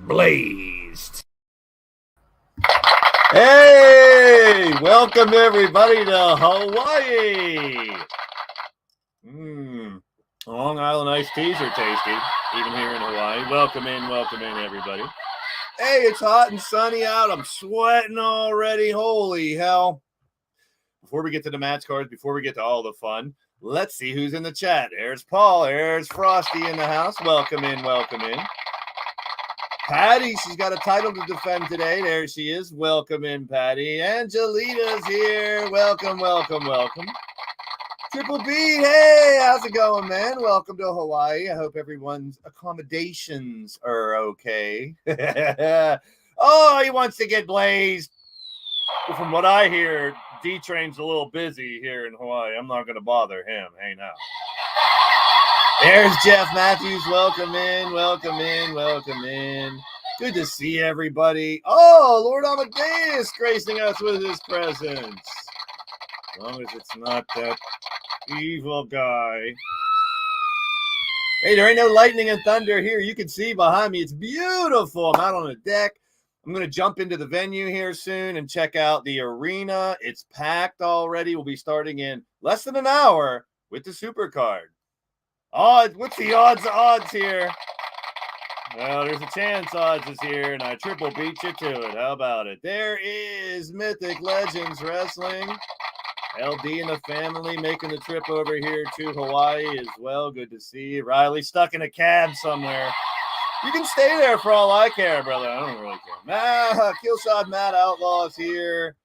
Blaised. Hey, welcome everybody to Hawaii. Long Island iced teas are tasty, even here in Hawaii. Welcome in, everybody. Hey, it's hot and sunny out. I'm sweating already. Holy hell. Before we get to the match cards, before we get to all the fun, let's see who's in the chat. There's Paul. There's Frosty in the house. Welcome in. Patti, she's got a title to defend today. There she is. Welcome in, Patti. Angelita's here. Welcome. Triple B, hey, how's it going, man? Welcome to Hawaii. I hope everyone's accommodations are okay. Oh, he wants to get blazed. Well, from what I hear, D-Train's a little busy here in Hawaii. I'm not going to bother him. Hey, now. There's Jeff Matthews. Welcome in. Good to see everybody. Oh, Lord Amadeus gracing us with his presence. As long as it's not that evil guy. Hey, there ain't no lightning and thunder here. You can see behind me. It's beautiful. I'm out on the deck. I'm going to jump into the venue here soon and check out the arena. It's packed already. We'll be starting in less than an hour with the SUPERCARD. What's the odds here? Well, there's a chance odds is here, and I triple beat you to it. How about it? There is Mythic Legends Wrestling. LD and the family making the trip over here to Hawaii as well. Good to see you. Riley stuck in a cab somewhere. You can stay there for all I care, brother. I don't really care. Killshot Matt Outlaw's here.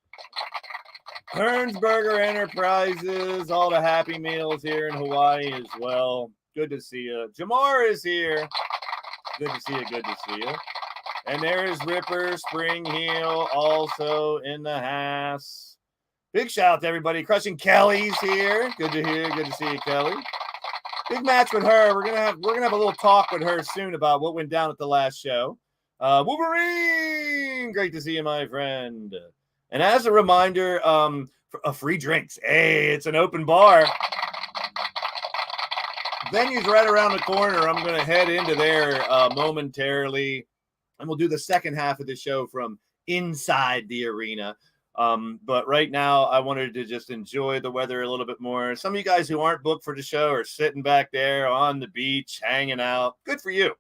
Hernsberger Enterprises. All the Happy Meals here in Hawaii as well. Good to see you. Jamar is here. Good to see you. Good to see you. And there is Ripper Springheel also in the house. Big shout out to everybody. Krushing Kelly's here. Good to hear. Good to see you, Kelly. Big match with her. We're gonna have a little talk with her soon about what went down at the last show. Wolverine, great to see you, my friend. And as a reminder, free drinks. Hey, it's an open bar. Venue's right around the corner. I'm gonna head into there momentarily, and we'll do the second half of the show from inside the arena. But right now I wanted to just enjoy the weather a little bit more. Some of you guys who aren't booked for the show are sitting back there on the beach, hanging out. Good for you.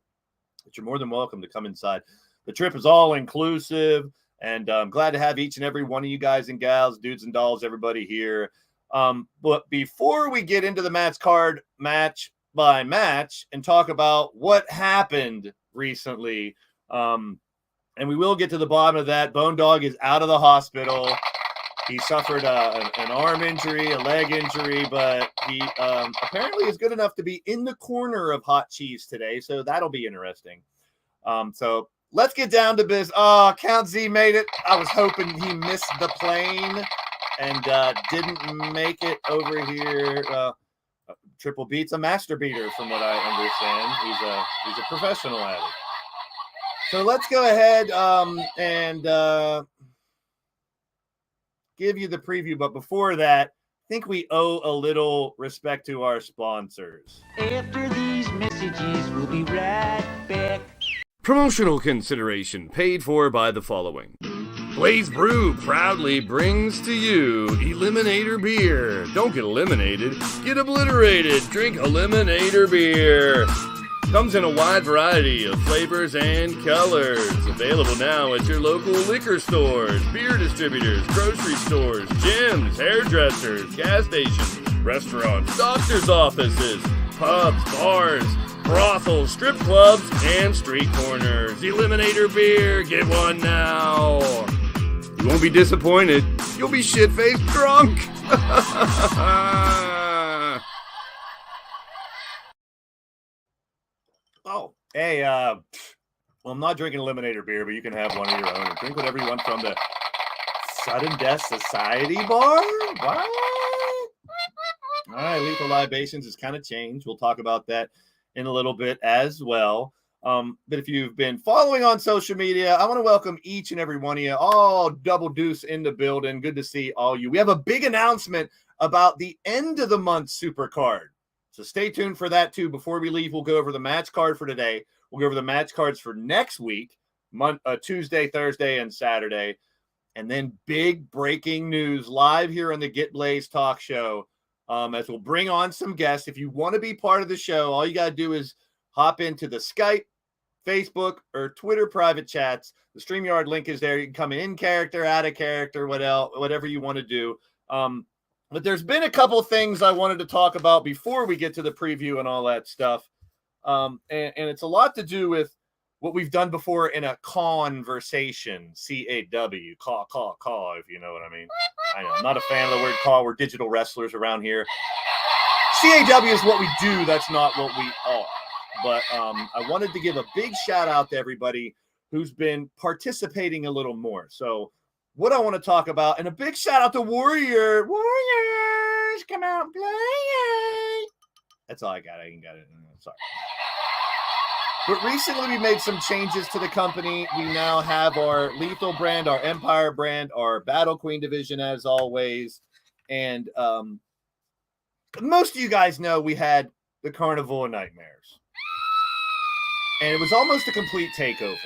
But you're more than welcome to come inside. The trip is all inclusive, and I'm glad to have each and every one of you guys and gals, dudes and dolls, everybody here. But before we get into the match card match by match and talk about what happened recently, and we will get to the bottom of that. Bone Dog is out of the hospital. He suffered an arm injury, a leg injury, but he apparently is good enough to be in the corner of Hot Cheese today, so that'll be interesting. So let's get down to business. Oh, Count Z made it. I was hoping he missed the plane and didn't make it over here. Triple Beat's a master beater, from what I understand. He's a professional at it. So let's go ahead and give you the preview. But before that, I think we owe a little respect to our sponsors. After these messages, we'll be right back. Promotional consideration paid for by the following. Blaised Brew proudly brings to you Eliminator Beer. Don't get eliminated, get obliterated. Drink Eliminator Beer. Comes in a wide variety of flavors and colors. Available now at your local liquor stores, beer distributors, grocery stores, gyms, hairdressers, gas stations, restaurants, doctor's offices, pubs, bars, brothels, strip clubs, and street corners. Eliminator Beer, get one now. You won't be disappointed. You'll be shit-faced drunk. Oh, hey, well, I'm not drinking Eliminator Beer, but you can have one of your own. Drink whatever you want from the Sudden Death Society bar. What? All right, Lethal Libations has kind of changed. We'll talk about that in a little bit as well. But if you've been following on social media, I want to welcome each and every one of you. All Double Deuce in the building. Good to see all you. We have a big announcement about the end of the month SUPERCARD. So stay tuned for that, too. Before we leave, we'll go over the match card for today. We'll go over the match cards for next week, Tuesday, Thursday, and Saturday. And then big breaking news live here on the Get Blaised talk show, as we'll bring on some guests. If you want to be part of the show, all you got to do is hop into the Skype, Facebook, or Twitter private chats. The StreamYard link is there. You can come in character, out of character, whatever you want to do. But there's been a couple things I wanted to talk about before we get to the preview and all that stuff. And it's a lot to do with what we've done before in a conversation, C-A-W, call, if you know what I mean. I know, I'm not a fan of the word call. We're digital wrestlers around here. C-A-W is what we do. That's not what we are. But I wanted to give a big shout out to everybody who's been participating a little more. So what I want to talk about, and a big shout out to Warriors, come out and play. That's all I got. I ain't got it. Sorry. But recently we made some changes to the company. We now have our Lethal brand, our Empire brand, our Battle Queen division as always. And most of you guys know we had the Carnival of Nightmares. And it was almost a complete takeover.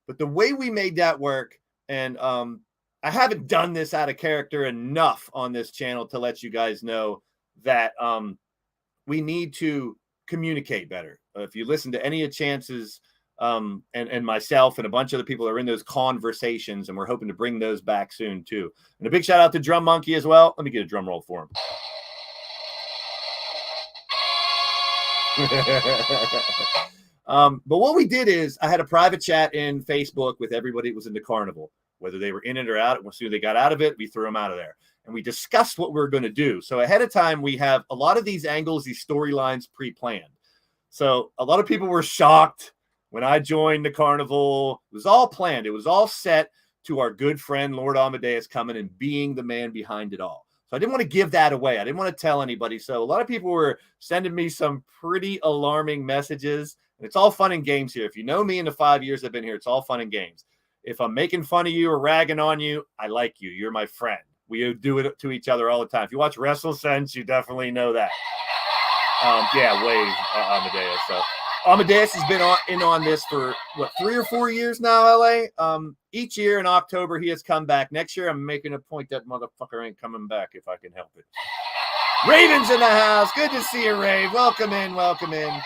But the way we made that work, and I haven't done this out of character enough on this channel to let you guys know that we need to communicate better. If you listen to any of Chance's and myself and a bunch of other people are in those conversations, and we're hoping to bring those back soon too. And a big shout out to Drum Monkey as well. Let me get a drum roll for him. But what we did is I had a private chat in Facebook with everybody that was in the carnival, whether they were in it or out. As soon as they got out of it, we threw them out of there. And we discussed what we were going to do. So ahead of time, we have a lot of these angles, these storylines pre-planned. So a lot of people were shocked when I joined the carnival. It was all planned. It was all set to our good friend, Lord Amadeus, coming and being the man behind it all. So I didn't want to give that away. I didn't want to tell anybody. So a lot of people were sending me some pretty alarming messages. And it's all fun and games here. If you know me in the 5 years I've been here, it's all fun and games. If I'm making fun of you or ragging on you, I like you. You're my friend. We do it to each other all the time. If you watch WrestleSense, you definitely know that. Yeah, wave Amadeus. So Amadeus has been on this for, 3 or 4 years now, LA? Each year in October, he has come back. Next year, I'm making a point that motherfucker ain't coming back if I can help it. Raven's in the house. Good to see you, Rave. Welcome in, welcome in.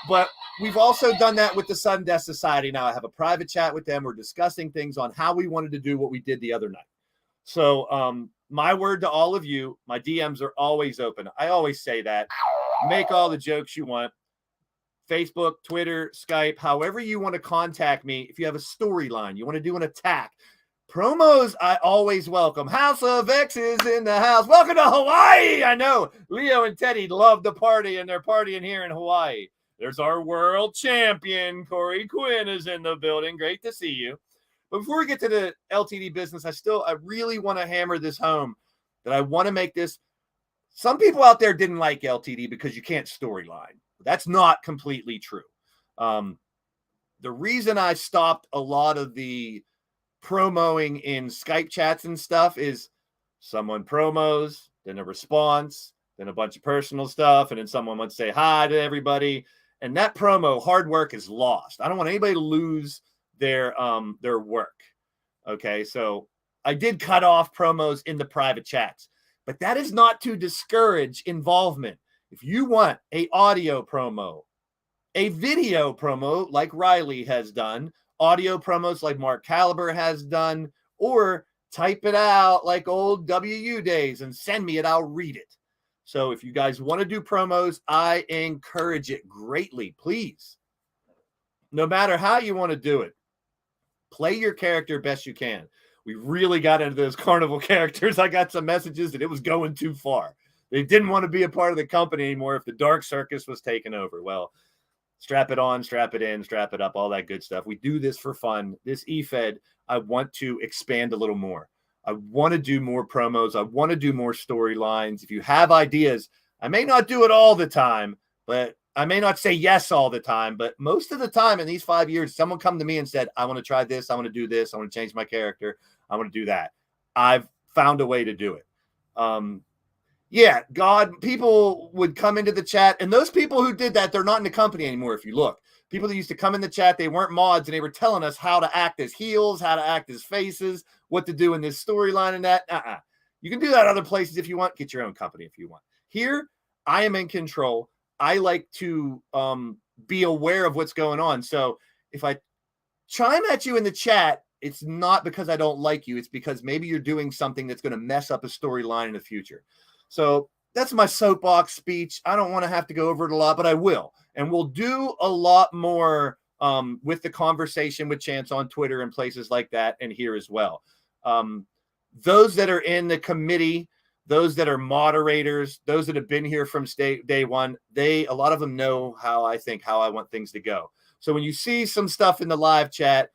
But we've also done that with the Sudden Death Society now. I have a private chat with them. We're discussing things on how we wanted to do what we did the other night. So my word to all of you, my DMs are always open. I always say that. Make all the jokes you want. Facebook, Twitter, Skype, however you want to contact me. If you have a storyline, you want to do an attack. Promos, I always welcome. House of X is in the house. Welcome to Hawaii. I know Leo and Teddy love the party, and they're partying here in Hawaii. There's our world champion, Corey Quinn, is in the building. Great to see you. But before we get to the LTD business, I really want to hammer this home that I want to make this. Some people out there didn't like LTD because you can't storyline. That's not completely true. The reason I stopped a lot of the promoing in Skype chats and stuff is someone promos, then a response, then a bunch of personal stuff, and then someone would say hi to everybody. And that promo, hard work, is lost. I don't want anybody to lose their work. Okay, so I did cut off promos in the private chats, but that is not to discourage involvement. If you want a audio promo, a video promo like Riley has done, audio promos like Mark Caliber has done, or type it out like old WU days and send me it, I'll read it. So if you guys want to do promos, I encourage it greatly. Please, no matter how you want to do it, play your character best you can. We really got into those carnival characters. I got some messages that it was going too far. They didn't want to be a part of the company anymore if the Dark Circus was taken over. Well, strap it on, strap it in, strap it up, all that good stuff. We do this for fun. This Efed, I want to expand a little more. I want to do more promos. I want to do more storylines. If you have ideas, I may not do it all the time, but I may not say yes all the time, but most of the time in these 5 years, someone come to me and said, I want to try this. I want to do this. I want to change my character. I want to do that. I've found a way to do it. Yeah, God, people would come into the chat, and those people who did that, they're not in the company anymore. If you look, people that used to come in the chat, they weren't mods, and they were telling us how to act as heels, how to act as faces, what to do in this storyline and that. You can do that other places if you want. Get your own company if you want. Here, I am in control. I like to be aware of what's going on. So if I chime at you in the chat, it's not because I don't like you. It's because maybe you're doing something that's going to mess up a storyline in the future. So that's my soapbox speech. I don't want to have to go over it a lot, but I will. And we'll do a lot more with the conversation with Chance on Twitter and places like that, and here as well. Those that are in the committee, those that are moderators, those that have been here from day one, a lot of them know how I want things to go. So when you see some stuff in the live chat,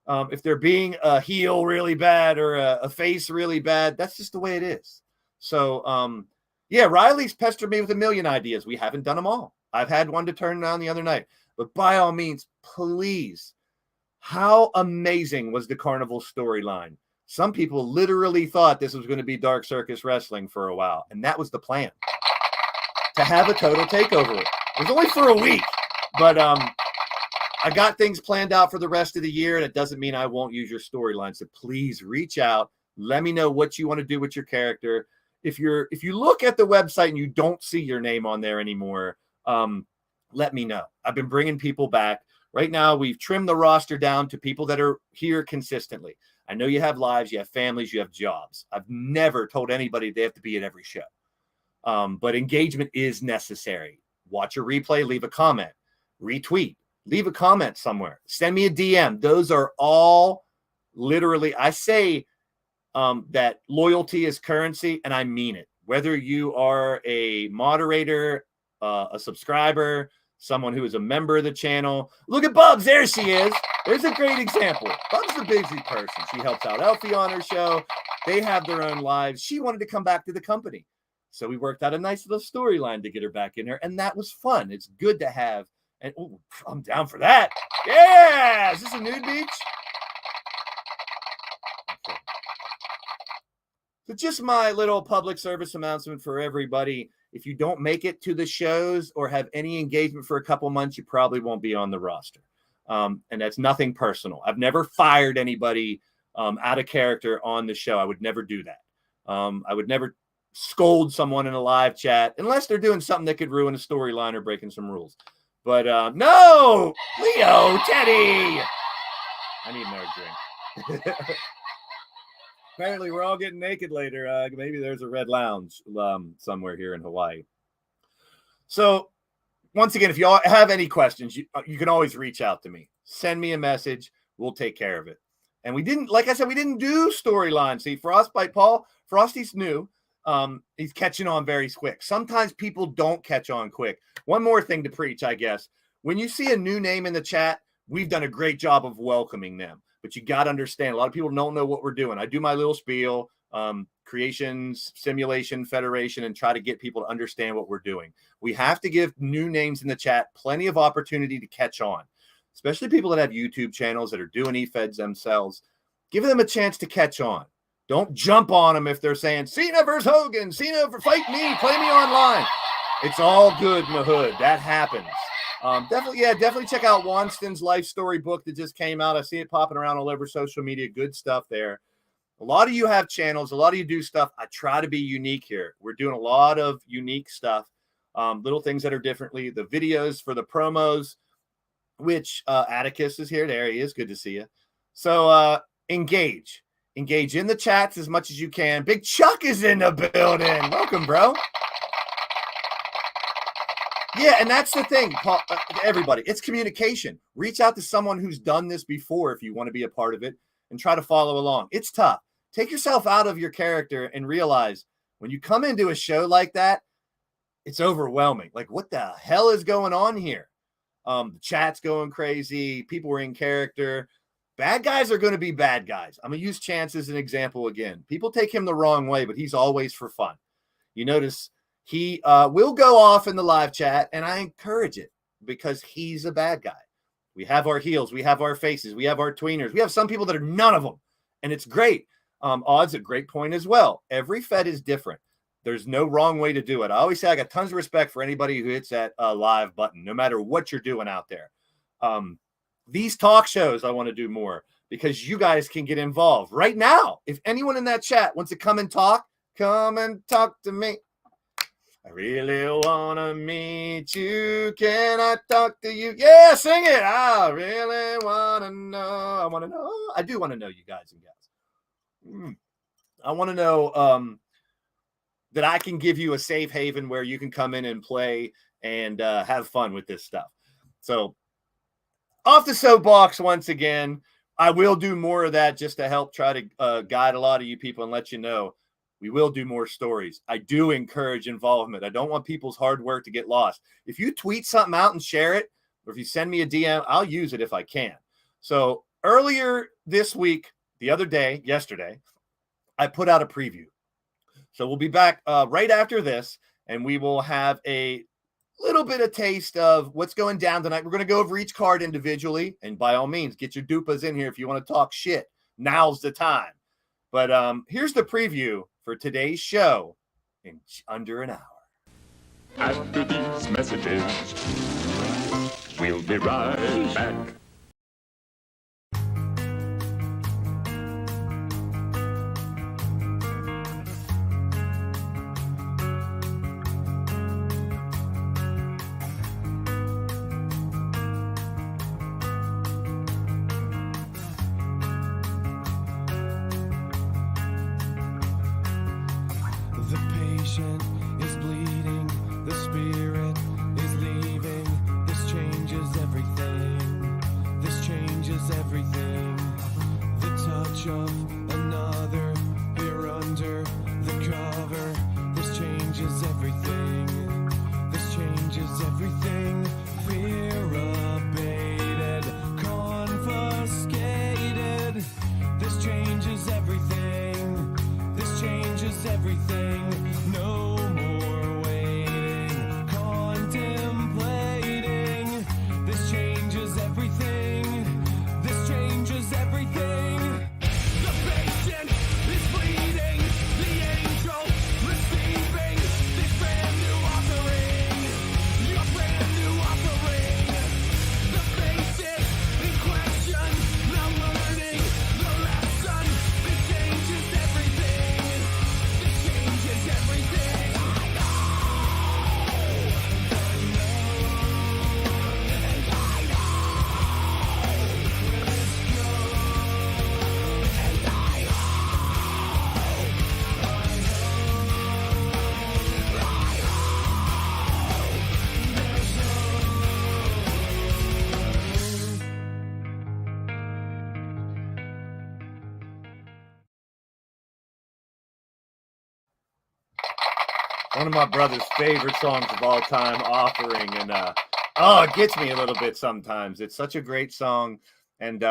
if they're being a heel really bad or a face really bad, that's just the way it is. So, yeah, Riley's pestered me with a million ideas. We haven't done them all. I've had one to turn down the other night. But by all means, please, how amazing was the Carnival storyline? Some people literally thought this was going to be Dark Circus Wrestling for a while, and that was the plan, to have a total takeover. It was only for a week, but I got things planned out for the rest of the year, and it doesn't mean I won't use your storyline. So please reach out. Let me know what you want to do with your character. If you look at the website and you don't see your name on there anymore, let me know. I've been bringing people back. Right now, we've trimmed the roster down to people that are here consistently. I know you have lives, you have families, you have jobs. I've never told anybody they have to be at every show. But engagement is necessary. Watch a replay, leave a comment, retweet, leave a comment somewhere, send me a DM. Those are all literally, I say that loyalty is currency, and I mean it. Whether you are a moderator, a subscriber, someone who is a member of the channel. Look at Bubs. There she is. There's a great example. Bubs is a busy person. She helps out Elfie on her show. They have their own lives. She wanted to come back to the company. So we worked out a nice little storyline to get her back in there. And that was fun. It's good to have. And oh, I'm down for that. Yeah. Is this a nude beach? Okay. So just my little public service announcement for everybody. If you don't make it to the shows or have any engagement for a couple months, you probably won't be on the roster. And that's nothing personal. I've never fired anybody out of character on the show. I would never do that. I would never scold someone in a live chat unless they're doing something that could ruin a storyline or breaking some rules. But no, Leo, Teddy. I need another drink. Apparently, we're all getting naked later. Maybe there's a red lounge somewhere here in Hawaii. So, once again, if you all have any questions, you can always reach out to me. Send me a message. We'll take care of it. And we didn't, like I said, we didn't do storylines. See, Frostbite Paul, Frosty's new. He's catching on very quick. Sometimes people don't catch on quick. One more thing to preach, I guess. When you see a new name in the chat, we've done a great job of welcoming them. But you got to understand, a lot of people don't know what we're doing. I do my little spiel, creations, simulation, federation, and try to get people to understand what we're doing. We have to give new names in the chat plenty of opportunity to catch on, especially people that have YouTube channels that are doing Efeds themselves. Give them a chance to catch on. Don't jump on them if they're saying, Cena versus Hogan, Cena for fight me, play me online. It's all good in the hood. That happens. Definitely check out Wanston's life story book that just came out. I see it popping around all over social media. Good stuff there. A lot of you have channels. A lot of you do stuff. I try to be unique here. We're doing a lot of unique stuff, little things that are differently. The videos for the promos, which Atticus is here. There he is. Good to see you. So engage in the chats as much as you can. Big Chuck is in the building. Welcome, bro. Yeah, and that's the thing, Paul, everybody. It's communication. Reach out to someone who's done this before if you want to be a part of it and try to follow along. It's tough. Take yourself out of your character and realize when you come into a show like that, it's overwhelming. Like, what the hell is going on here? The chat's going crazy. People are in character. Bad guys are going to be bad guys. I'm going to use Chance as an example again. People take him the wrong way, but he's always for fun. You notice he will go off in the live chat, and I encourage it because he's a bad guy. We have our heels. We have our faces. We have our tweeners. We have some people that are none of them, and it's great. Odd's a great point as well. Every Fed is different. There's no wrong way to do it. I always say I got tons of respect for anybody who hits that live button, no matter what you're doing out there. These talk shows, I want to do more because you guys can get involved right now. If anyone in that chat wants to come and talk to me. I really want to meet you. Can I talk to you? Yeah, sing it. I really want to know. I want to know. I do want to know you guys and gals. I want to know that I can give you a safe haven where you can come in and play and have fun with this stuff. So off the soapbox once again. I will do more of that just to help try to guide a lot of you people and let you know we will do more stories. I do encourage involvement. I don't want people's hard work to get lost. If you tweet something out and share it, or if you send me a DM, I'll use it if I can. So earlier this week, yesterday, I put out a preview. So we'll be back right after this, and we will have a little bit of taste of what's going down tonight. We're going to go over each card individually, and by all means, get your dupas in here if you want to talk shit. Now's the time. But here's the preview for today's show in under an hour. After these messages, we'll be right back. Is bleeding, the spirit is leaving. This changes everything. This changes everything. The touch of another here under the cover. This changes everything. This changes everything. Fear abated, confiscated. This changes everything. This changes everything. No more waiting, contemplating. This changes everything. This changes everything. The patient is bleeding. The angel receiving this brand new offering. Your brand new offering. The faces in question, now learning the lesson. This changes everything. This changes everything. One of my brother's favorite songs of all time, Offering. And it gets me a little bit sometimes. It's such a great song. And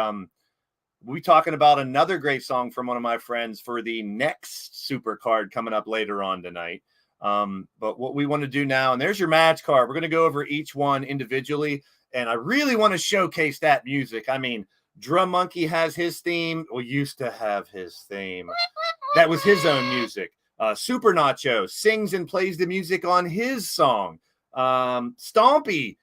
we talking about another great song from one of my friends for the next super card coming up later on tonight. But what we want to do now, and there's your match card. We're going to go over each one individually. And I really want to showcase that music. I mean, Drum Monkey has his theme, or used to have his theme. That was his own music. Super Nacho sings and plays the music on his song. Stompy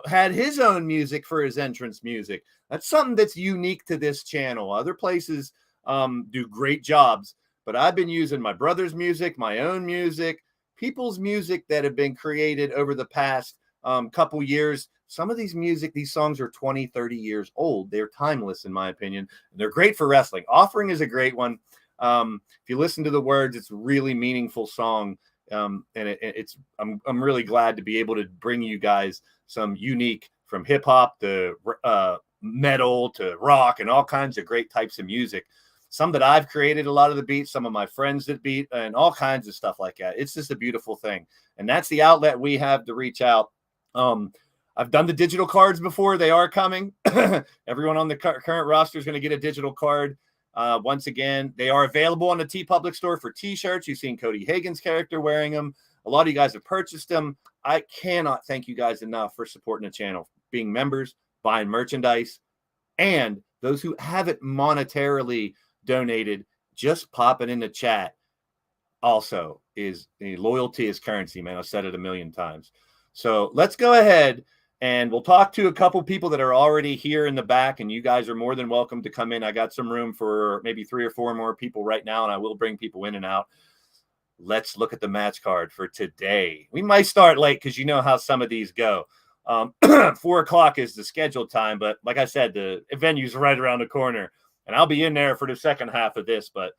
had his own music for his entrance music. That's something that's unique to this channel. Other places do great jobs, but I've been using my brother's music, my own music, people's music that have been created over the past couple years. Some of these songs are 20, 30 years old. They're timeless, in my opinion. They're great for wrestling. Offering is a great one. If you listen to the words, it's a really meaningful song. And I'm really glad to be able to bring you guys some unique, from hip hop to metal to rock and all kinds of great types of music. Some that I've created a lot of the beats, some of my friends that beat, and all kinds of stuff like that. It's just a beautiful thing. And that's the outlet we have to reach out. I've done the digital cards before. They are coming. Everyone on the current roster is going to get a digital card. Once again, they are available on the TeePublic store for t-shirts. You've seen Cody Hagen's character wearing them. A lot of you guys have purchased them. I cannot thank you guys enough for supporting the channel, being members, buying merchandise, and those who haven't monetarily donated, just pop it in the chat. Also, loyalty is currency, man. I've said it a million times. So let's go ahead and we'll talk to a couple people that are already here in the back, and you guys are more than welcome to come in. I got some room for maybe 3 or 4 more people right now, and I will bring people in and out. Let's look at the match card for today. We might start late because you know how some of these go. 4 o'clock is the scheduled time, but like I said, the venue's right around the corner, and I'll be in there for the second half of this. But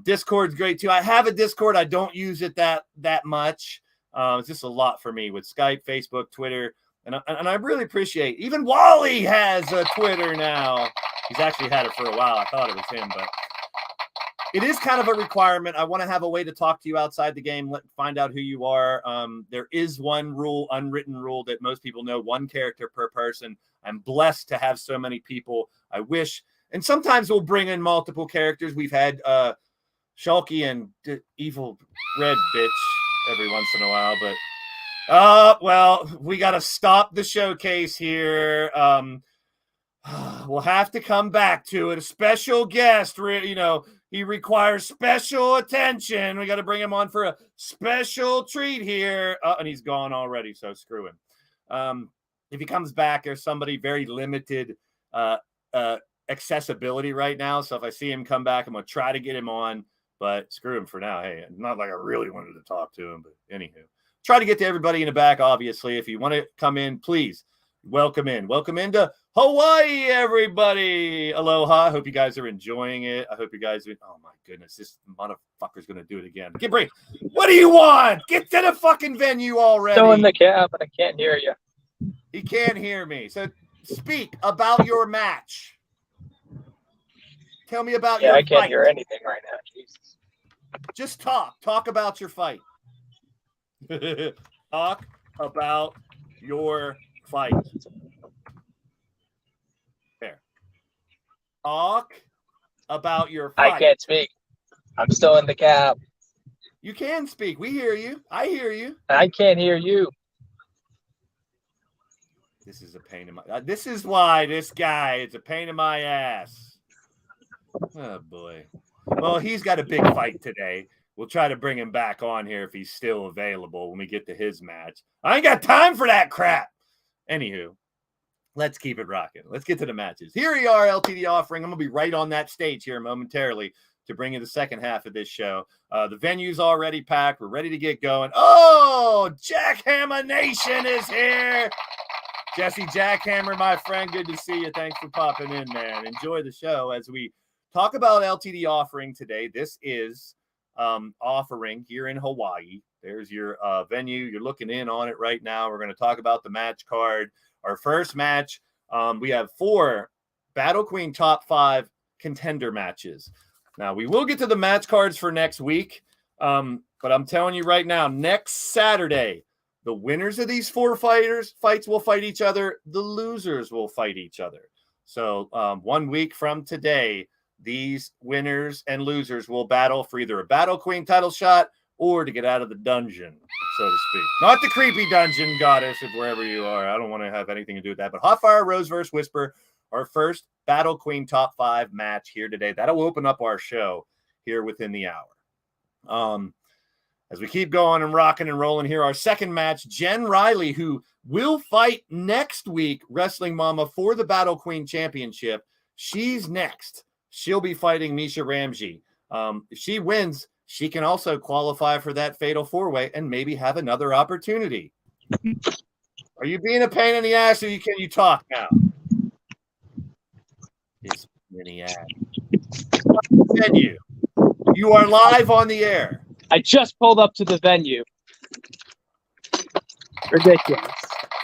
Discord's great too. I have a Discord. I don't use it that much. It's just a lot for me with Skype, Facebook, Twitter. And I really appreciate, even Wally has a Twitter now. He's actually had it for a while. I thought it was him, but it is kind of a requirement. I want to have a way to talk to you outside the game, find out who you are. There is one rule, unwritten rule, that most people know: 1 character per person. I'm blessed to have so many people. I wish, and sometimes we'll bring in multiple characters. We've had Shulky and Evil Red Bitch every once in a while, but Well, we got to stop the showcase here. We'll have to come back to it. A special guest, he requires special attention. We got to bring him on for a special treat here. And he's gone already, so screw him. If he comes back, there's somebody very limited accessibility right now. So if I see him come back, I'm going to try to get him on, but screw him for now. Hey, not like I really wanted to talk to him, but anywho. Try to get to everybody in the back, obviously. If you want to come in, please welcome in. Welcome into Hawaii, everybody. Aloha. I hope you guys are enjoying it. I hope you guys are. Oh, my goodness. This motherfucker's going to do it again. What do you want? Get to the fucking venue already. Still in the cab, and I can't hear you. He can't hear me. So speak about your match. Tell me about your fight. I can't hear anything right now. Jesus. Just talk. Talk about your fight. Talk about your fight. There. Talk about your fight. I can't speak. I'm still in the cab. You can speak. We hear you. I hear you. I can't hear you. This is a pain in my. This is why this guy is a pain in my ass. Oh boy. Well, he's got a big fight today. We'll try to bring him back on here if he's still available when we get to his match. I ain't got time for that crap. Anywho, let's keep it rocking. Let's get to the matches. Here we are, LTD offering. I'm going to be right on that stage here momentarily to bring you the second half of this show. The venue's already packed. We're ready to get going. Oh, Jackhammer Nation is here. Jesse Jackhammer, my friend, good to see you. Thanks for popping in, man. Enjoy the show as we talk about LTD offering today. This is offering here in Hawaii. There's your venue. You're looking in on it right now. We're going to talk about the match card. Our first match, we have 4 Battle Queen top 5 contender matches. Now, we will get to the match cards for next week, but I'm telling you right now, next Saturday, the winners of these 4 fights will fight each other. The losers will fight each other. So 1 week from today, these winners and losers will battle for either a Battle Queen title shot or to get out of the dungeon, so to speak. Not the creepy dungeon, goddess, of wherever you are. I don't want to have anything to do with that. But HotFire, Rose vs. Whisper, our first Battle Queen top 5 match here today. That'll open up our show here within the hour. As we keep going and rocking and rolling here, our second match, Jen Riley, who will fight next week, Wrestling Momma, for the Battle Queen Championship. She's next. She'll be fighting Meisha Ramji. If she wins, she can also qualify for that fatal 4-way and maybe have another opportunity. Are you being a pain in the ass, or can you talk now? It's in the ass. Venue. You are live on the air. I just pulled up to the venue. Ridiculous.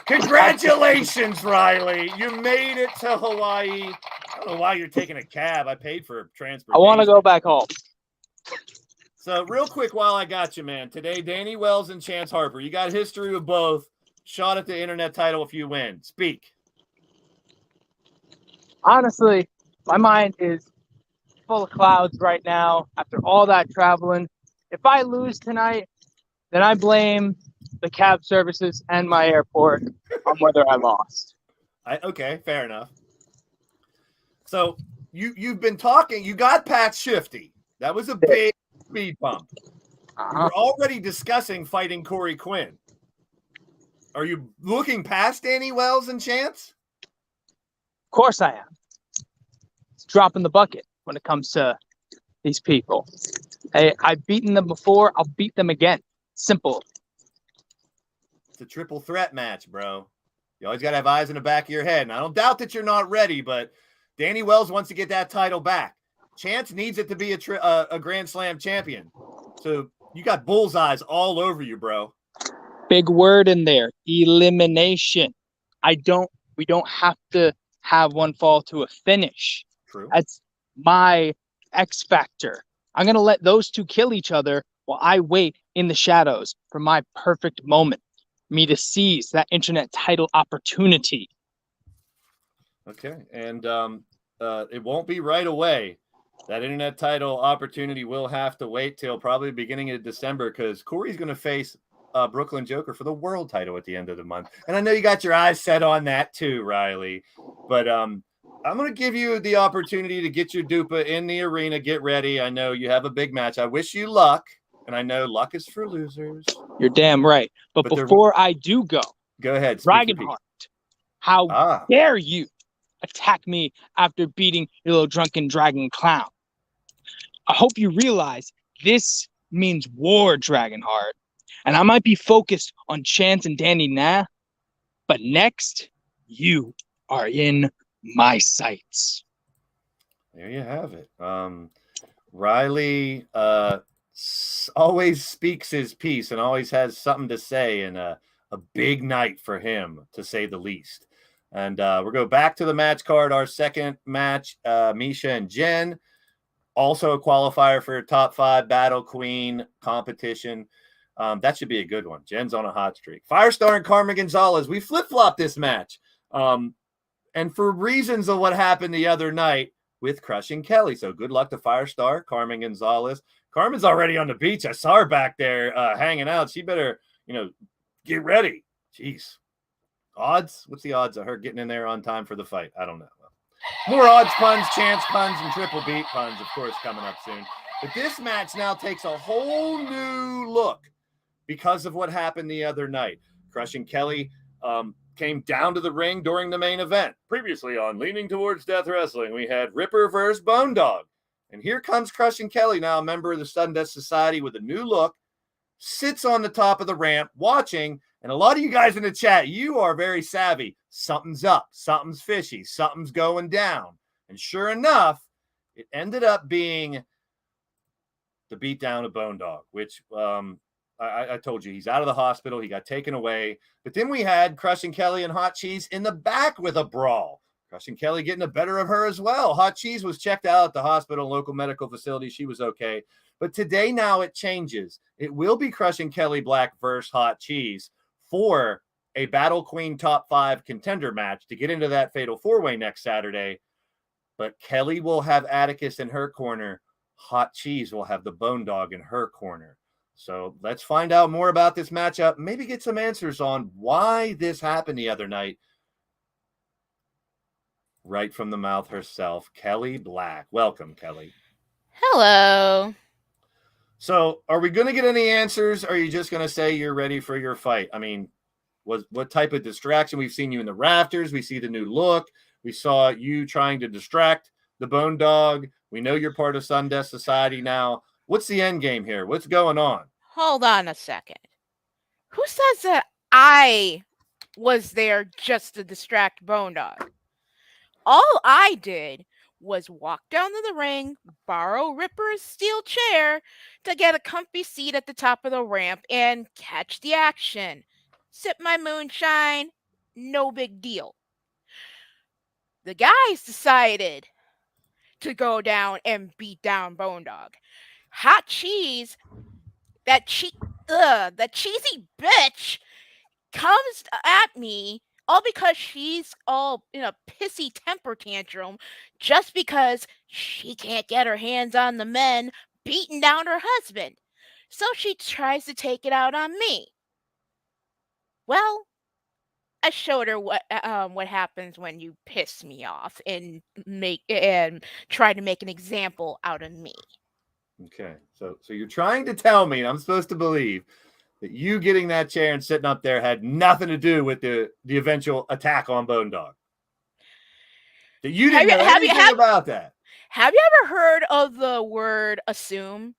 Congratulations, Riley. You made it to Hawaii. I don't know why you're taking a cab. I paid for transportation. I want to go back home. So real quick while I got you, man. Today, Danny Wells and Chance Harper. You got history with both. Shot at the internet title if you win. Speak. Honestly, my mind is full of clouds right now after all that traveling. If I lose tonight, then I blame the cab services and my airport on whether I lost. Okay, fair enough. So you've been talking. You got Pat Shifty. That was a big speed bump. We're already discussing fighting Corey Quinn. Are you looking past Danny Wells and Chance? Of course I am. It's dropping the bucket when it comes to these people. Hey, I've beaten them before. I'll beat them again. Simple. It's a triple threat match, bro. You always got to have eyes in the back of your head. And I don't doubt that you're not ready, but Danny Wells wants to get that title back. Chance needs it to be a Grand Slam champion. So you got bullseyes all over you, bro. Big word in there. Elimination. We don't have to have one fall to a finish. True. That's my X factor. I'm going to let those two kill each other while I wait in the shadows for my perfect moment. Me to seize that internet title opportunity. Okay. And it won't be right away. That internet title opportunity will have to wait till probably the beginning of December because Corey's going to face Brooklyn Joker for the world title at the end of the month. And I know you got your eyes set on that too, Riley. But I'm going to give you the opportunity to get your dupa in the arena. Get ready. I know you have a big match. I wish you luck. And I know luck is for losers. You're damn right. But before I do go ahead. Dragonheart, how dare you attack me after beating your little drunken dragon clown? I hope you realize this means war, Dragonheart. And I might be focused on Chance and Danny now, but next, you are in my sights. There you have it. Riley always speaks his piece and always has something to say, and a big night for him, to say the least. And we'll go back to the match card. Our second match, Meisha and Jen, also a qualifier for a top 5 Battle Queen competition. That should be a good one. Jen's on a hot streak. Firestar and Carmen Gonzalez. We flip-flopped this match. And for reasons of what happened the other night with Krushing Kelly. So good luck to Firestar, Carmen Gonzalez. Carmen's already on the beach. I saw her back there hanging out. She better, get ready. Jeez. Odds? What's the odds of her getting in there on time for the fight? I don't know. More odds puns, chance puns, and triple beat puns, of course, coming up soon. But this match now takes a whole new look because of what happened the other night. Krushing Kelly came down to the ring during the main event. Previously on Leaning Towards Death Wrestling, we had Ripper versus Bone Dog. And here comes Krushing Kelly, now a member of the Sudden Death Society with a new look, sits on the top of the ramp watching. And a lot of you guys in the chat, you are very savvy. Something's up, something's fishy, something's going down. And sure enough, it ended up being the beatdown of Bone Dog, which I told you, he's out of the hospital. He got taken away. But then we had Krushing Kelly and Hot Cheese in the back with a brawl. Krushing Kelly getting the better of her as well. Hot Cheese was checked out at the hospital, local medical facility. She was okay. But today now it changes. It will be Krushing Kelly Black versus Hot Cheese for a Battle Queen top 5 contender match to get into that fatal 4-way next Saturday. But Kelly will have Atticus in her corner. Hot Cheese will have the Bone Dog in her corner. So let's find out more about this matchup. Maybe get some answers on why this happened the other night. Right from the mouth herself, Kelly Black. Welcome, Kelly. Hello. So are we going to get any answers? Or are you just going to say you're ready for your fight? I mean, what type of distraction? We've seen you in the rafters. We see the new look. We saw you trying to distract the Bone Dog. We know you're part of Sudden Death Society now. What's the end game here? What's going on? Hold on a second. Who says that I was there just to distract Bone Dog? All I did was walk down to the ring, borrow Ripper's steel chair to get a comfy seat at the top of the ramp and catch the action. Sip my moonshine, no big deal. The guys decided to go down and beat down Bone Dog. Hot Cheese, that cheesy bitch, comes at me all because she's all in a pissy temper tantrum just because she can't get her hands on the men beating down her husband. So she tries to take it out on me. Well, I showed her what happens when you piss me off and try to make an example out of me. Okay, so you're trying to tell me, and I'm supposed to believe, that you getting that chair and sitting up there had nothing to do with the eventual attack on Bone Dog. That you didn't know anything about that. Have you ever heard of the word assume?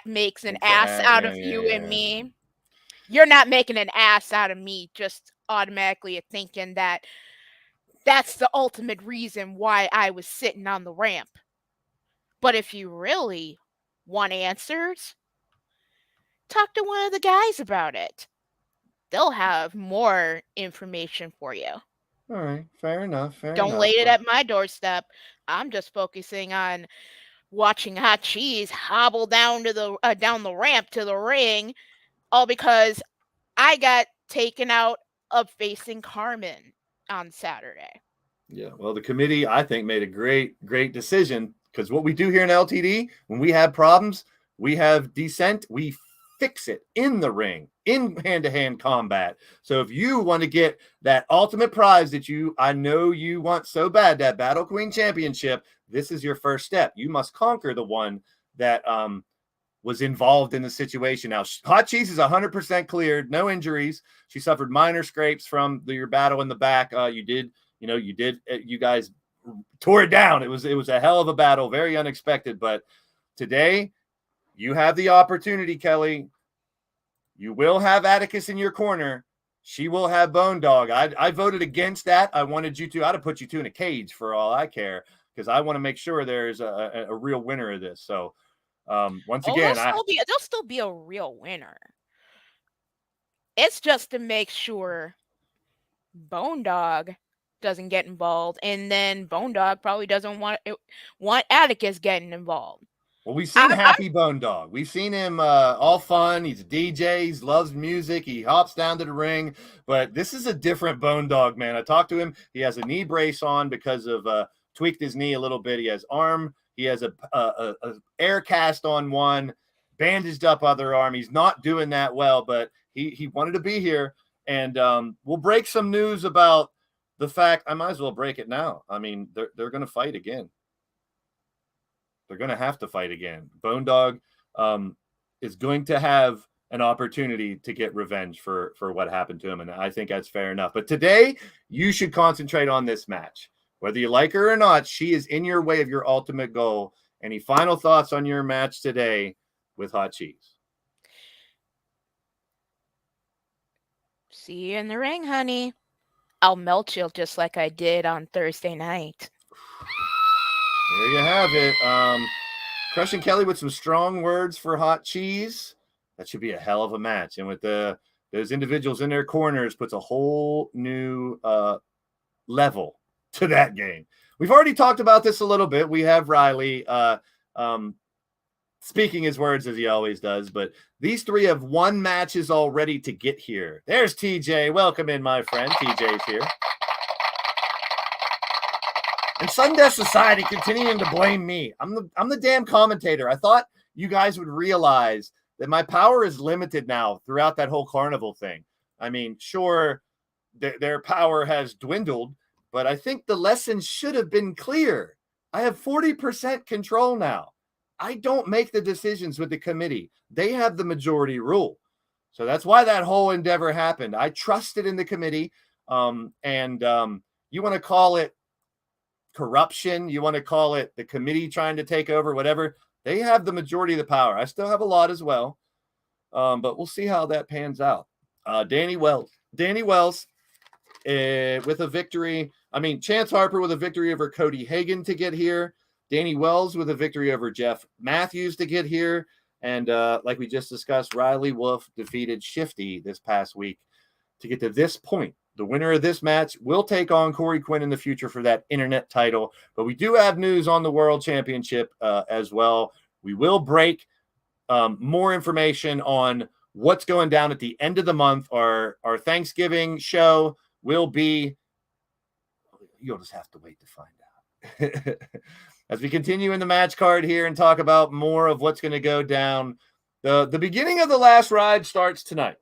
Makes an ass out of you and me. You're not making an ass out of me just automatically thinking that that's the ultimate reason why I was sitting on the ramp. But if you really want answers, talk to one of the guys about it. They'll have more information for you. All right, fair enough. Don't lay it at my doorstep. I'm just focusing on watching Hot Cheese hobble down to the ramp to the ring, all because I got taken out of facing Carmen on Saturday. Yeah, well, the committee, I think, made a great decision, because what we do here in LTD, when we have problems, we have dissent, we fix it in the ring, in hand-to-hand combat. So if you want to get that ultimate prize that I know you want so bad, that Battle Queen Championship, this is your first step. You must conquer the one that was involved in the situation. Now, Hot Cheese is 100% cleared, no injuries. She suffered minor scrapes from your battle in the back. You guys tore it down. It was a hell of a battle, very unexpected. But today, you have the opportunity, Kelly. You will have Atticus in your corner. She will have Bone Dog. I voted against that. I wanted you to. I'd have put you two in a cage for all I care, because I want to make sure there's a real winner of this. So, once again, there'll still be a real winner. It's just to make sure Bone Dog doesn't get involved, and then Bone Dog probably doesn't want Atticus getting involved. Well, we've seen Happy Bone Dog. We've seen him all fun. He's a DJ. He loves music. He hops down to the ring. But this is a different Bone Dog, man. I talked to him. He has a knee brace on because of tweaked his knee a little bit. He has arm. He has a air cast on one, bandaged up other arm. He's not doing that well, but he wanted to be here. And we'll break some news about the fact. I might as well break it now. I mean, they're going to fight again. They're going to have to fight again. Bone Dog is going to have an opportunity to get revenge for what happened to him, and I think that's fair enough. But today, you should concentrate on this match. Whether you like her or not, she is in your way of your ultimate goal. Any final thoughts on your match today with Hot Cheese? See you in the ring, honey. I'll melt you just like I did on Thursday night. There you have it. Krushing Kelly with some strong words for Hot Cheese. That should be a hell of a match. And with those individuals in their corners puts a whole new level to that game. We've already talked about this a little bit. We have Riley speaking his words as he always does. But these three have won matches already to get here. There's TJ. Welcome in, my friend. TJ's here. And Sudden Death Society continuing to blame me. I'm the damn commentator. I thought you guys would realize that my power is limited now throughout that whole carnival thing. I mean, sure, their power has dwindled, but I think the lesson should have been clear. I have 40% control now. I don't make the decisions with the committee. They have the majority rule. So that's why that whole endeavor happened. I trusted in the committee. You want to call it corruption, you want to call it the committee trying to take over, whatever. They have the majority of the power. I still have a lot as well. But we'll see how that pans out. Danny Wells with a victory. I mean, Chance Harper with a victory over Cody Hagan to get here. Danny Wells with a victory over Jeff Matthews to get here. And like we just discussed, Riley Wolf defeated Shifty this past week to get to this point. The winner of this match will take on Corey Quinn in the future for that internet title. But we do have news on the World Championship as well. We will break more information on what's going down at the end of the month. Our Thanksgiving show will be, you'll just have to wait to find out. As we continue in the match card here and talk about more of what's going to go down, the beginning of the last ride starts tonight.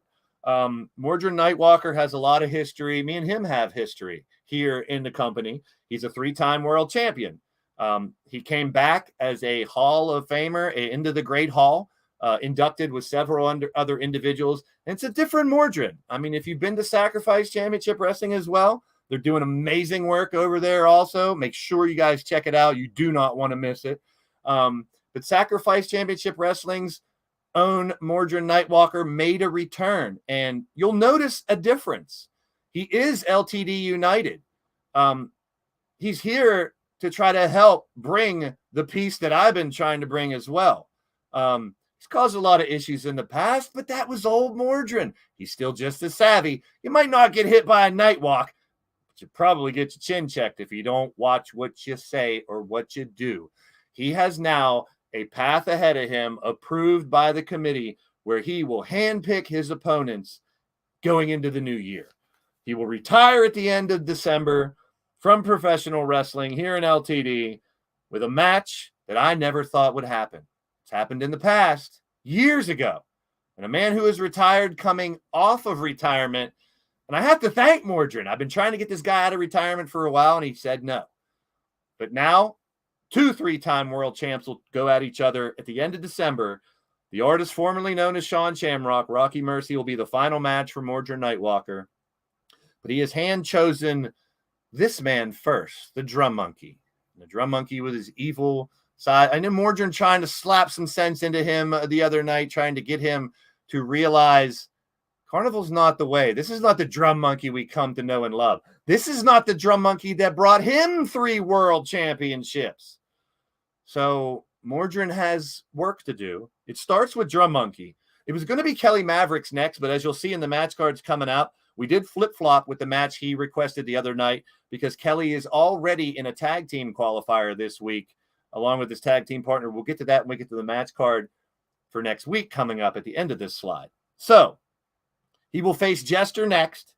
Mordrin Nightwalker has a lot of history. Me and him have history here in the company. He's a 3-time world champion. He came back as a Hall of Famer into the Great Hall, inducted with several other individuals. And it's a different Mordrin. I mean, if you've been to Sacrifice Championship Wrestling as well, they're doing amazing work over there also. Make sure you guys check it out. You do not want to miss it. But Sacrifice Championship Wrestling's own Mordrin Nightwalker made a return, and you'll notice a difference. He is LTD United. He's here to try to help bring the peace that I've been trying to bring as well. He's caused a lot of issues in the past, but that was old Mordrin. He's still just as savvy. You might not get hit by a Nightwalk, but you probably get your chin checked if you don't watch what you say or what you do. He has now a path ahead of him approved by the committee where he will handpick his opponents going into the new year. He will retire at the end of December from professional wrestling here in LTD with a match that I never thought would happen. It's happened in the past, years ago. and a man who is retired coming off of retirement. And I have to thank Mordrin. I've been trying to get this guy out of retirement for a while, and he said no. But now, 2 3-time world champs will go at each other at the end of December. The artist formerly known as Sean Shamrock, Rocky Mercy, will be the final match for Mordrin Nightwalker. But he has hand-chosen this man first, the Drum Monkey. And the Drum Monkey with his evil side. I know Mordrin trying to slap some sense into him the other night, trying to get him to realize Carnival's not the way. This is not the Drum Monkey we come to know and love. This is not the Drum Monkey that brought him 3 world championships. So Mordrin has work to do. It starts with Drum Monkey. It was going to be Kelly Mavericks next, but as you'll see in the match cards coming up, we did flip-flop with the match he requested the other night because Kelly is already in a tag team qualifier this week, along with his tag team partner. We'll get to that when we get to the match card for next week coming up at the end of this slide. So he will face Jester next.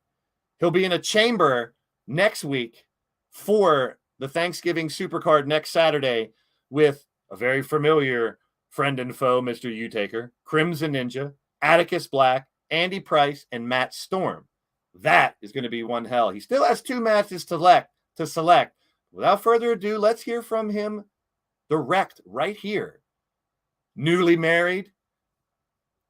He'll be in a chamber next week for the Thanksgiving Supercard next Saturday with a very familiar friend and foe, Mr. U-Taker, Crimson Ninja, Atticus Black, Andy Price, and Matt Storm. That is going to be one hell. He still has 2 matches to select. Without further ado, let's hear from him direct right here. Newly married,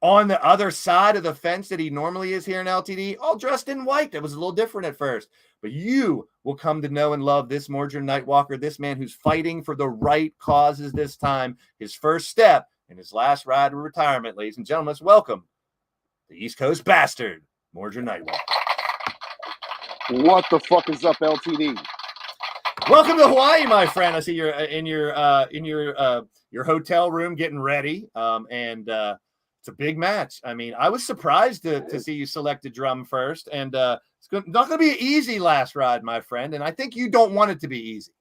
on the other side of the fence that he normally is here in LTD, all dressed in white. That was a little different at first. But you will come to know and love this Mordrin Nightwalker, this man who's fighting for the right causes this time. His first step in his last ride to retirement, ladies and gentlemen. Let's welcome the East Coast bastard, Mordrin Nightwalker. What the fuck is up, LTD? Welcome to Hawaii, my friend. I see you're in your hotel room getting ready. It's a big match. I mean, I was surprised to see you select a drum first, and it's not going to be an easy last ride, my friend. And I think you don't want it to be easy.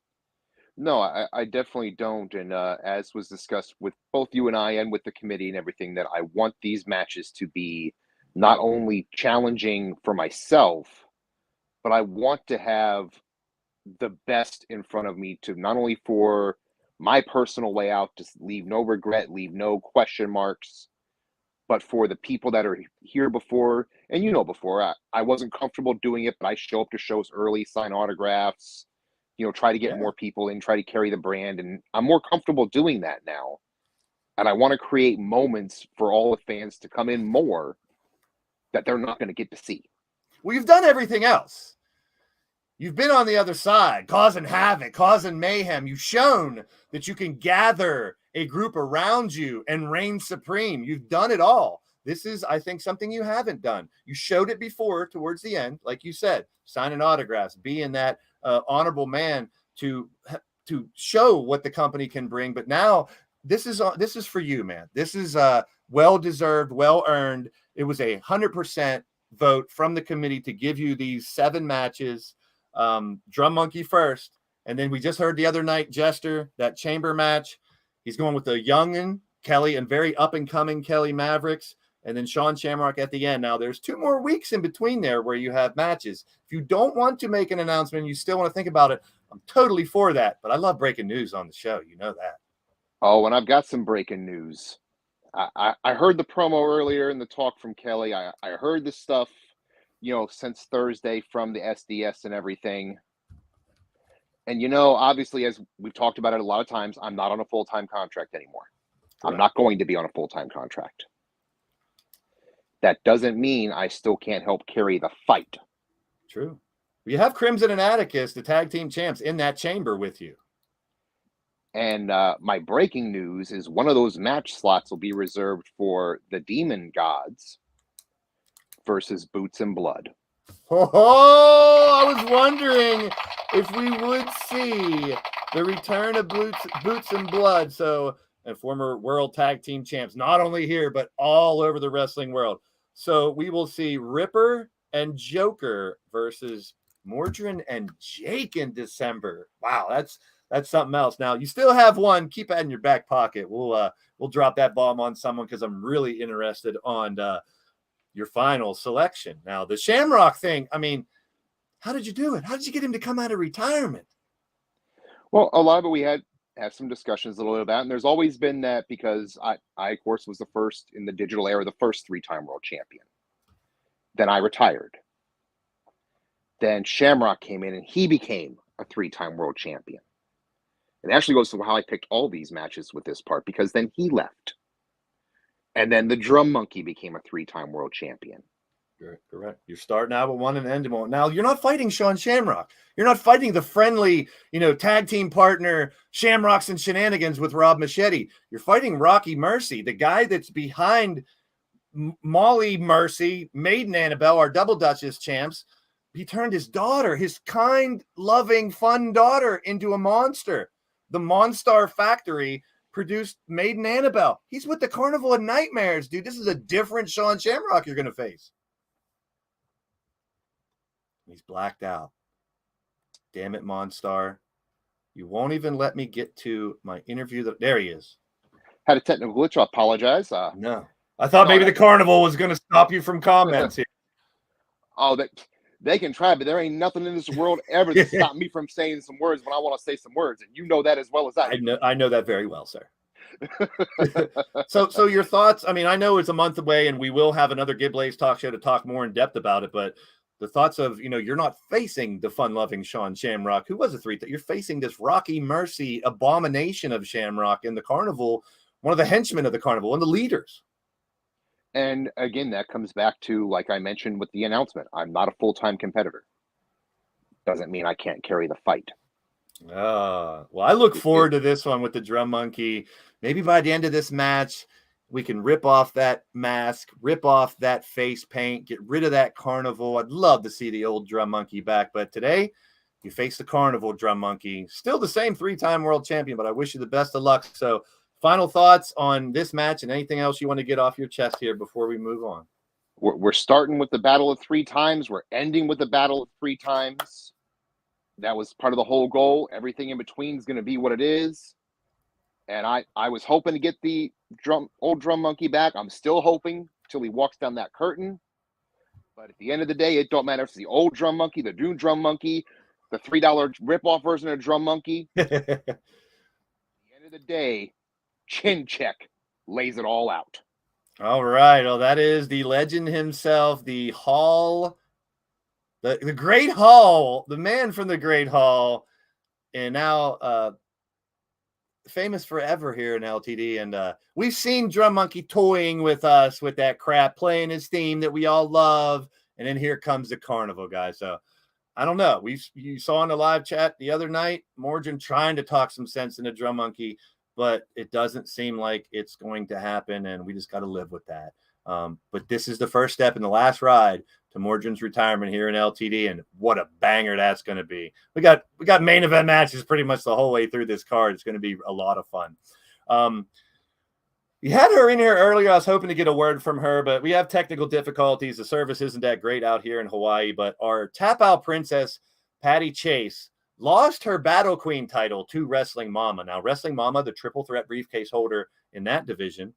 No, I definitely don't. And as was discussed with both you and I and with the committee and everything, that I want these matches to be not only challenging for myself, but I want to have the best in front of me to not only for my personal way out, to leave no regret, leave no question marks, but for the people that are here before. And before, I wasn't comfortable doing it, but I show up to shows early, sign autographs, try to get more people in, try to carry the brand. And I'm more comfortable doing that now. And I want to create moments for all the fans to come in more that they're not going to get to see. Well, you've done everything else. You've been on the other side, causing havoc, causing mayhem. You've shown that you can gather a group around you and reign supreme. You've done it all. This is, I think, something you haven't done. You showed it before towards the end, like you said, signing autographs, being that honorable man to show what the company can bring. But now this is for you, man. This is well-deserved, well-earned. It was 100% vote from the committee to give you these 7 matches. Drum Monkey first, and then we just heard the other night Jester, that chamber match. He's going with the youngin Kelly and very up-and-coming Kelly Mavericks, and then Sean Shamrock at the end. Now, there's 2 more weeks in between there where you have matches. If you don't want to make an announcement, you still want to think about it, I'm totally for that, but I love breaking news on the show. You know that. Oh, and I've got some breaking news. I heard the promo earlier in the talk from Kelly. I heard this stuff since Thursday from the SDS and everything. And, obviously, as we've talked about it a lot of times, I'm not on a full-time contract anymore. Correct. I'm not going to be on a full-time contract. That doesn't mean I still can't help carry the fight. True. You have Crimson and Atticus, the tag team champs, in that chamber with you. And my breaking news is one of those match slots will be reserved for the Demon Gods versus Boots and Blood. Oh, I was wondering if we would see the return of Boots and Blood. So, and former world tag team champs, not only here, but all over the wrestling world. So we will see Ripper and Joker versus Mordrin and Jake in December. Wow, that's something else. Now, you still have one. Keep that in your back pocket. We'll drop that bomb on someone because I'm really interested on your final selection. Now, the Shamrock thing, I mean, how did you do it? How did you get him to come out of retirement? Well, a lot of it we had have some discussions a little bit about, and there's always been that because I of course was the first in the digital era, the first 3-time world champion. Then I retired. Then Shamrock came in and he became a 3-time world champion. It actually goes to how I picked all these matches with this part, because then he left. And then the Drum Monkey became a 3-time world champion. Correct. You're starting out with one and ending one. Now, you're not fighting Sean Shamrock. You're not fighting the friendly, tag team partner Shamrocks and Shenanigans with Rob Machete. You're fighting Rocky Mercy, the guy that's behind Molly Mercy, Maiden Annabelle, our Double Duchess champs. He turned his daughter, his kind, loving, fun daughter, into a monster. The Monstar Factory produced Maiden Annabelle. He's with the Carnival of Nightmares, dude. This is a different Sean Shamrock you're going to face. He's blacked out. Damn it, Monstar. You won't even let me get to my interview. There he is. Had a technical glitch. I apologize. No. I thought maybe the Carnival was going to stop you from comments here. Oh, they can try, but there ain't nothing in this world ever to stop me from saying some words when I want to say some words. And you know that as well as I do. I know that very well, sir. So your thoughts, I mean, I know it's a month away and we will have another Get Blaised talk show to talk more in depth about it, but the thoughts of, you're not facing the fun-loving Sean Shamrock, who was a 3. You're facing this Rocky Mercy abomination of Shamrock in the Carnival, one of the henchmen of the Carnival, one of the leaders. And again, that comes back to, like I mentioned with the announcement, I'm not a full-time competitor. Doesn't mean I can't carry the fight. Well, I look forward to this one with the Drum Monkey. Maybe by the end of this match, we can rip off that mask, rip off that face paint, get rid of that Carnival. I'd love to see the old Drum Monkey back. But today, you face the Carnival Drum Monkey. Still the same 3-time world champion, but I wish you the best of luck. So, final thoughts on this match and anything else you want to get off your chest here before we move on? We're starting with the battle of 3 times. We're ending with the battle of 3 times. That was part of the whole goal. Everything in between is going to be what it is. And I was hoping to get the old Drum Monkey back. I'm still hoping till he walks down that curtain. But at the end of the day, it don't matter if it's the old Drum Monkey, the new Drum Monkey, the $3 rip-off version of Drum Monkey. At the end of the day, Chin Check lays it all out. All right. Well, that is the legend himself, the Hall, the Great Hall, the man from the Great Hall, and now famous forever here in LTD. And we've seen Drum Monkey toying with us with that crap, playing his theme that we all love. And then here comes the Carnival, guys. So I don't know. You saw in the live chat the other night, Mordrin trying to talk some sense into Drum Monkey, but it doesn't seem like it's going to happen, and we just got to live with that. But this is the first step in the last ride to Mordrin's retirement here in LTD, and what a banger that's going to be. We got main event matches pretty much the whole way through this card. It's going to be a lot of fun. You had her in here earlier. I was hoping to get a word from her, but we have technical difficulties. The service isn't that great out here in Hawaii, but our tap-out princess, Patti Chase, lost her Battle Queen title to Wrestling Momma. Now, Wrestling Momma, the triple threat briefcase holder in that division,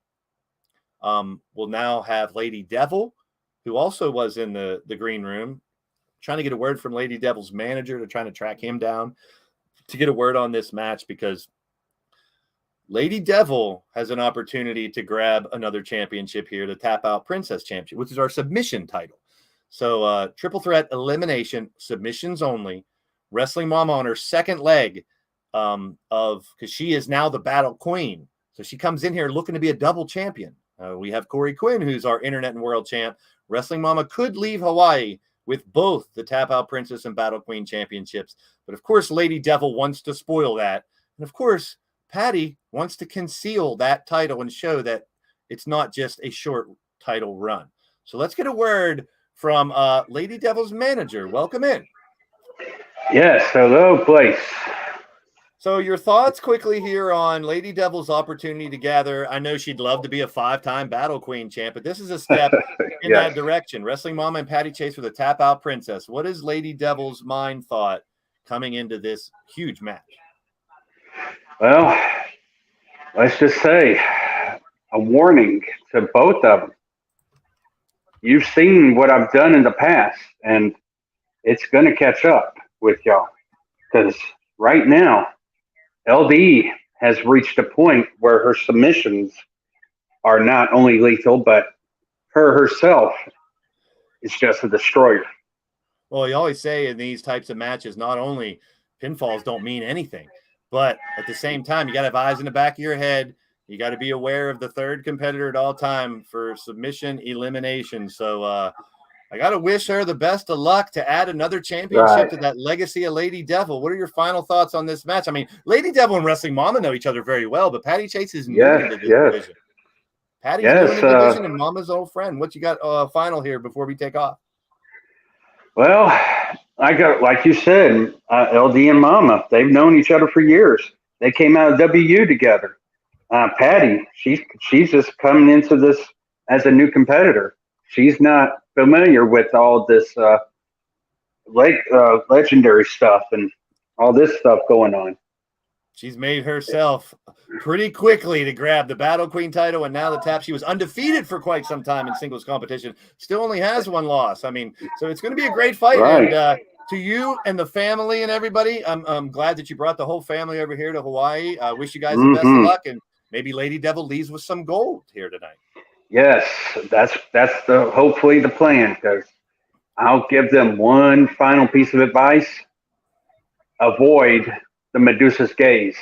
will now have Lady Devil, who also was in the green room, trying to get a word from Lady Devil's manager to trying to track him down to get a word on this match, because Lady Devil has an opportunity to grab another championship here, the Tap Out Princess Championship, which is our submission title. So triple threat elimination, submissions only. Wrestling Momma on her second leg because she is now the Battle Queen. So she comes in here looking to be a double champion. We have Corey Quinn, who's our Internet and World Champ. Wrestling Momma could leave Hawaii with both the Tap Out Princess and Battle Queen championships. But, of course, Lady Devil wants to spoil that. And, of course, Patti wants to conceal that title and show that it's not just a short title run. So let's get a word from Lady Devil's manager. Welcome in. Yes, hello, Blaised. So your thoughts quickly here on Lady Devil's opportunity to gather. I know she'd love to be a 5-time Battle Queen champ, but this is a step in that direction. Wrestling Momma and Patti Chase for the Tap Out Princess. What is Lady Devil's mind thought coming into this huge match? Well, let's just say a warning to both of them. You've seen what I've done in the past, and it's going to catch up with y'all, because right now, LD has reached a point where her submissions are not only lethal, but her herself is just a destroyer. Well, you always say in these types of matches, not only pinfalls don't mean anything, but at the same time, you got to have eyes in the back of your head. You got to be aware of the third competitor at all time for submission elimination. So I got to wish her the best of luck to add another championship to that legacy of Lady Devil. What are your final thoughts on this match? I mean, Lady Devil and Wrestling Mama know each other very well, but Patti Chase is new into this division. Patty's new in the division and Mama's old friend. What you got final here before we take off? Well, I got, like you said, LD and Mama, they've known each other for years. They came out of WU together. Patti, she's just coming into this as a new competitor. She's not familiar with all this legendary stuff and all this stuff going on. She's made herself pretty quickly to grab the Battle Queen title and now the tap. She was undefeated for quite some time in singles competition. Still only has one loss. I mean, so it's going to be a great fight. Right. And to you and the family and everybody, I'm glad that you brought the whole family over here to Hawaii. I wish you guys the best of luck, and maybe Lady Devil leaves with some gold here tonight. Yes, that's hopefully the plan, because I'll give them one final piece of advice. Avoid the Medusa's gaze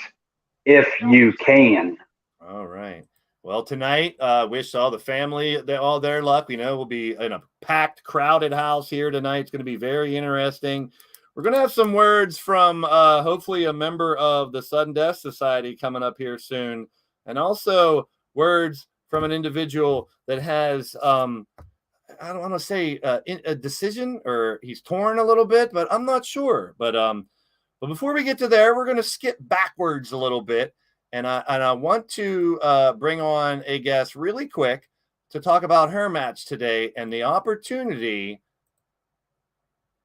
if you can. All right. Well, tonight, wish all the family all their luck. We know we'll be in a packed, crowded house here tonight. It's going to be very interesting. We're going to have some words from hopefully a member of the Sudden Death Society coming up here soon, and also words from an individual that has I don't want to say a decision, or he's torn a little bit, but I'm not sure. But before we get to there, we're going to skip backwards a little bit, and I want to bring on a guest really quick to talk about her match today and the opportunity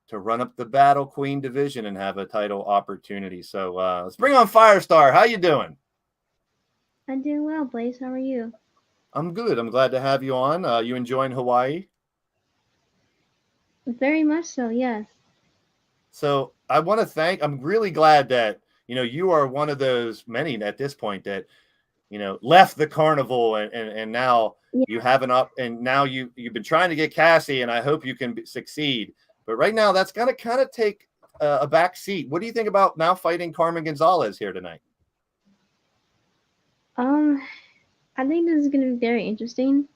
to run up the Battle Queen division and have a title opportunity. So let's bring on Firestar. How you doing? I'm doing well, Blaze. How are you? I'm good. I'm glad to have you on. You enjoying Hawaii? Very much so, yes. So I want to I'm really glad that, you are one of those many at this point that, left the carnival and now you have and now you've been trying to get Cassie, and I hope you can succeed. But right now that's going to kind of take a back seat. What do you think about now fighting Carmen Gonzalez here tonight? I think this is going to be very interesting.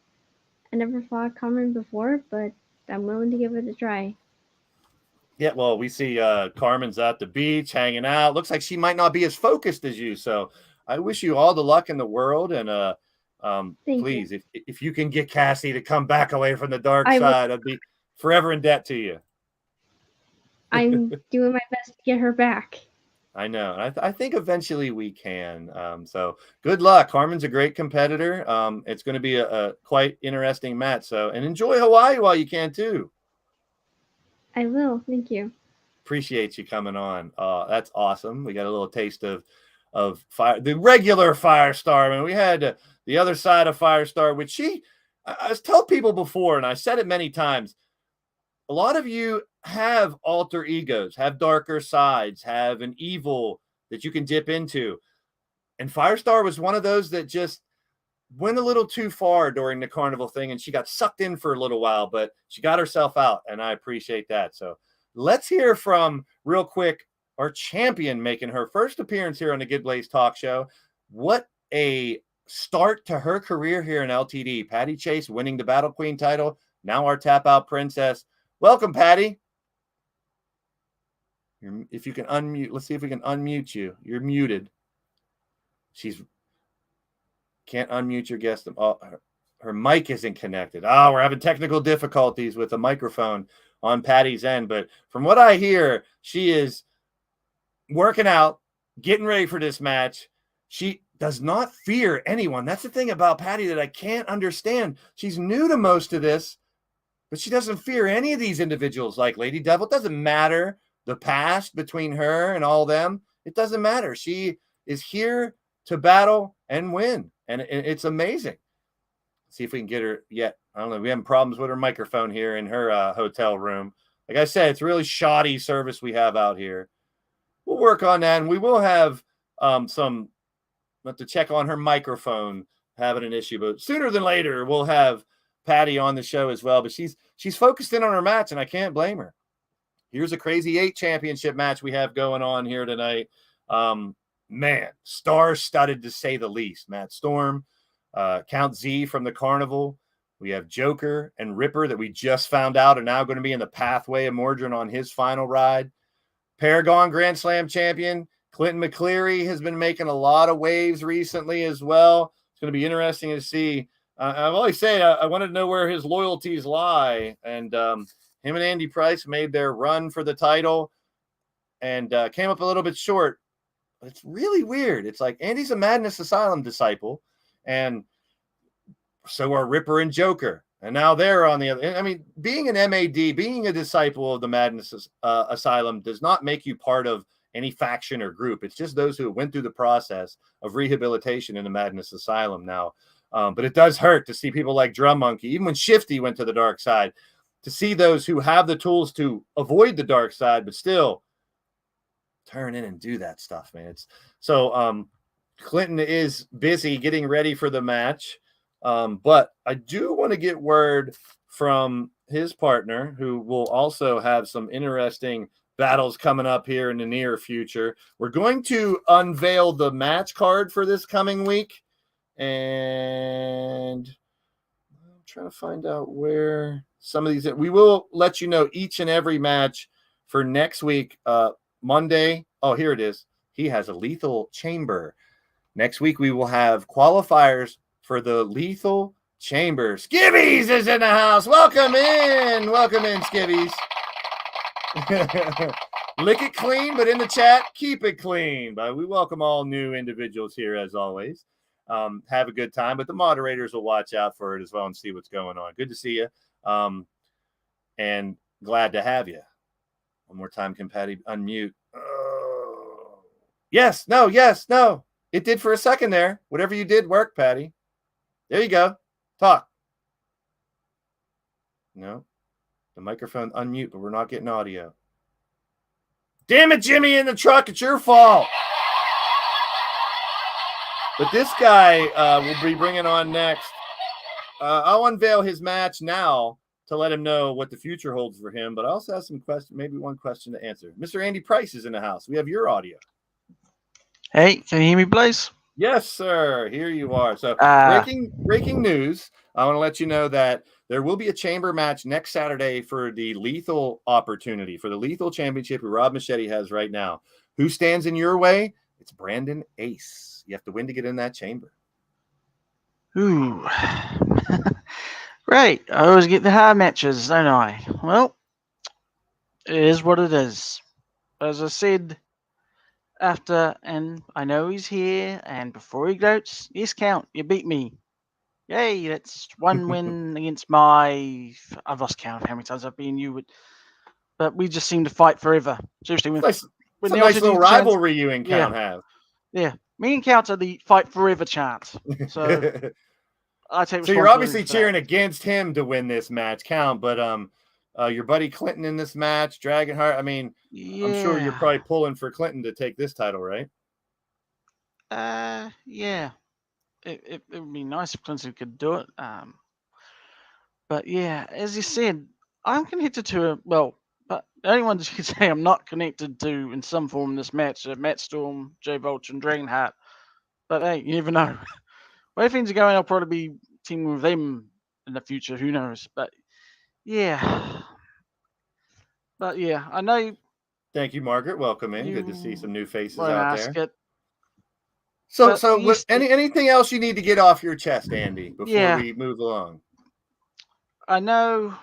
I never fought Carmen before, but I'm willing to give it a try. Yeah, well, we see Carmen's at the beach hanging out. Looks like she might not be as focused as you. So I wish you all the luck in the world. And please, if you can get Cassie to come back away from the dark side, I'd be forever in debt to you. I'm doing my best to get her back. I know. I think eventually we can. So good luck. Carmen's a great competitor. It's going to be a quite interesting match. So, and enjoy Hawaii while you can too. I will. Thank you. Appreciate you coming on. That's awesome. We got a little taste of the regular Firestar. I mean, we had the other side of Firestar, which I told people before, and I said it many times. A lot of you have alter egos, have darker sides, have an evil that you can dip into. And Firestar was one of those that just went a little too far during the carnival thing, and she got sucked in for a little while, but she got herself out, and I appreciate that. So let's hear from, real quick, our champion making her first appearance here on the Get Blaised Talk Show. What a start to her career here in LTD. Patti Chase winning the Battle Queen title, now our Tap Out Princess. Welcome, Patti. If you can unmute, let's see if we can unmute you. You're muted. Can't unmute your guest. Oh, her mic isn't connected. Oh, we're having technical difficulties with the microphone on Patti's end. But from what I hear, she is working out, getting ready for this match. She does not fear anyone. That's the thing about Patti that I can't understand. She's new to most of this, but she doesn't fear any of these individuals like Lady Devil. It doesn't matter the past between her and all them. It doesn't matter. She is here to battle and win. And it's amazing. Let's see if we can get her yet. I don't know. We having problems with her microphone here in her hotel room. Like I said, it's really shoddy service we have out here. We'll work on that. And we will have some have to check on her microphone, having an issue. But sooner than later, we'll have Patti on the show as well. But she's focused in on her match, and I can't blame her. Here's a Crazy 8 championship match we have going on here tonight. Man, star-studded to say the least. Matt Storm, Count Z from the Carnival. We have Joker and Ripper that we just found out are now going to be in the pathway of Mordrin on his final ride. Paragon Grand Slam champion Clinton McCleary has been making a lot of waves recently as well. It's going to be interesting to see. I've always said I wanted to know where his loyalties lie, and him and Andy Price made their run for the title and came up a little bit short. But it's really weird. It's like Andy's a Madness Asylum disciple, and so are Ripper and Joker. And now they're on the other. I mean, being an MAD, being a disciple of the Madness Asylum does not make you part of any faction or group. It's just those who went through the process of rehabilitation in the Madness Asylum now. But it does hurt to see people like Drum Monkey, even when Shifty went to the dark side, to see those who have the tools to avoid the dark side, but still turn in and do that stuff, man. Clinton is busy getting ready for the match. But I do want to get word from his partner, who will also have some interesting battles coming up here in the near future. We're going to unveil the match card for this coming week. And I'm trying to find out where some of these, we will let you know each and every match for next week. Monday. Oh, here it is. He has a lethal chamber. Next week, we will have qualifiers for the lethal chamber. Skibbies is in the house. Welcome in, Skibbies. Lick it clean, but in the chat, keep it clean. But we welcome all new individuals here as always. Have a good time, but the moderators will watch out for it as well and see what's going on. Good to see you, and glad to have you. One more time, can Patti unmute? Yes, no. It did for a second there. Whatever you did worked, Patti. There you go. Talk. No. The microphone unmute, but we're not getting audio. Damn it, Jimmy in the truck. It's your fault. But this guy will be bringing on next. I'll unveil his match now to let him know what the future holds for him. But I also have some questions, maybe one question to answer. Mr. Andy Price is in the house. We have your audio. Hey, can you hear me, Blaze? Yes, sir. Here you are. So breaking news. I want to let you know that there will be a chamber match next Saturday for the lethal opportunity, for the lethal championship who Rob Machete has right now. Who stands in your way? It's Brandon Ace. You have to win to get in that chamber. Ooh. Great. I always get the high matches, don't I? Well, it is what it is. As I said, after, and I know he's here, and before he gloats, yes, Count, you beat me. Yay, that's one win against my... I've lost count of how many times I've been you, but we just seem to fight forever. Seriously. It's a nice little rivalry you and Count have. Yeah, me and Count are the fight forever chant. So I take. So you're obviously cheering against him to win this match, Count. But your buddy Clinton in this match, Dragonheart. I mean, yeah. I'm sure you're probably pulling for Clinton to take this title, right? Yeah. It would be nice if Clinton could do it. But yeah, as you said, I'm connected to but the only ones you could say I'm not connected to in some form in this match are Matt Storm, Vulture, and Dragonheart. But hey, you never know. Where things are going, I'll probably be teaming with them in the future. Who knows? But yeah. I know. Thank you, Margaret. Welcome in. Good to see some new faces out there. Anything else you need to get off your chest, Andy, before we move along? I know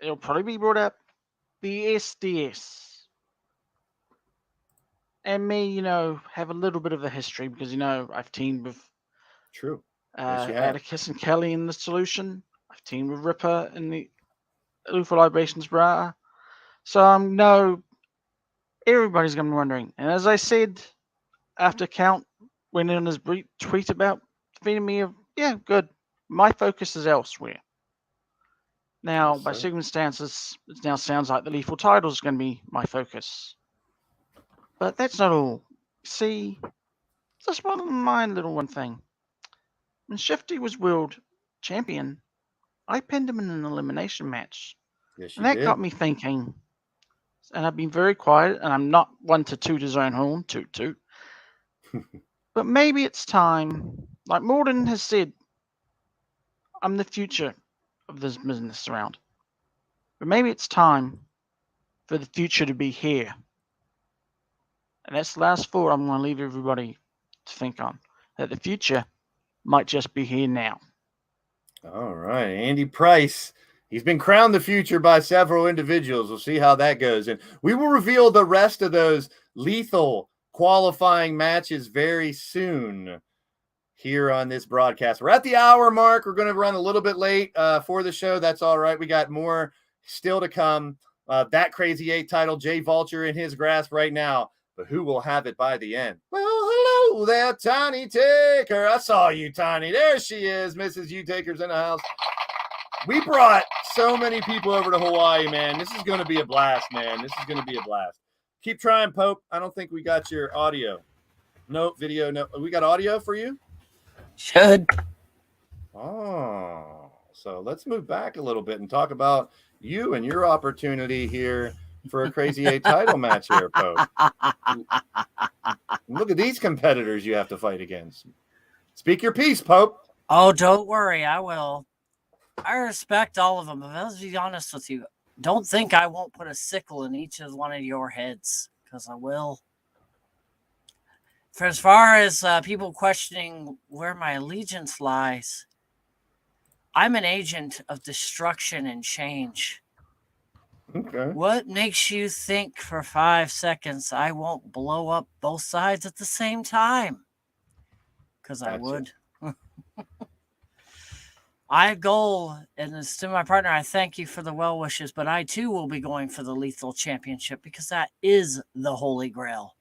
it'll probably be brought up. The SDS. And me, have a little bit of a history because, I've teamed with Atticus and Kelly in the Solution. I've teamed with Ripper in the Lethal Libations Bra. So I know everybody's going to be wondering. And as I said, after Count went in his tweet about defeating me, good. My focus is elsewhere. Now, by circumstances, it now sounds like the lethal title is going to be my focus. But that's not all. See, just my little one thing. When Shifty was world champion, I pinned him in an elimination match. Yes, you And that did. got me thinking. And I've been very quiet, and I'm not one to toot his own horn, toot toot. But maybe it's time, like Mordrin has said, I'm the future of this business around. But maybe it's time for the future to be here. And that's the last thought I'm going to leave everybody to think on. That the future might just be here now. All right, Andy Price. He's been crowned the future by several individuals. We'll see how that goes. And we will reveal the rest of those lethal qualifying matches very soon here on this broadcast. We're at the hour mark. We're going to run a little bit late for the show. That's all right. We got more still to come. That Crazy 8 title, Jay Vulture in his grasp right now. But who will have it by the end? Well, hello there, Tiny Taker. I saw you, Tiny. There she is. Mrs. U Taker's in the house. We brought so many people over to Hawaii, man. This is going to be a blast, man. This is going to be a blast. Keep trying, Pope. I don't think we got your audio. No, video, no. We got audio for you? Should. Oh, so let's move back a little bit and talk about you and your opportunity here for a Crazy 8 title match here, Pope. Look at these competitors you have to fight against. Speak your piece, Pope. Oh, don't worry. I will. I respect all of them. But let's be honest with you. Don't think I won't put a sickle in each of one of your heads, because I will. For as far as people questioning where my allegiance lies, I'm an agent of destruction and change. Okay. What makes you think for 5 seconds I won't blow up both sides at the same time? Because I would. I goal, and it's to my partner, I thank you for the well wishes, but I too will be going for the lethal championship because that is the holy grail.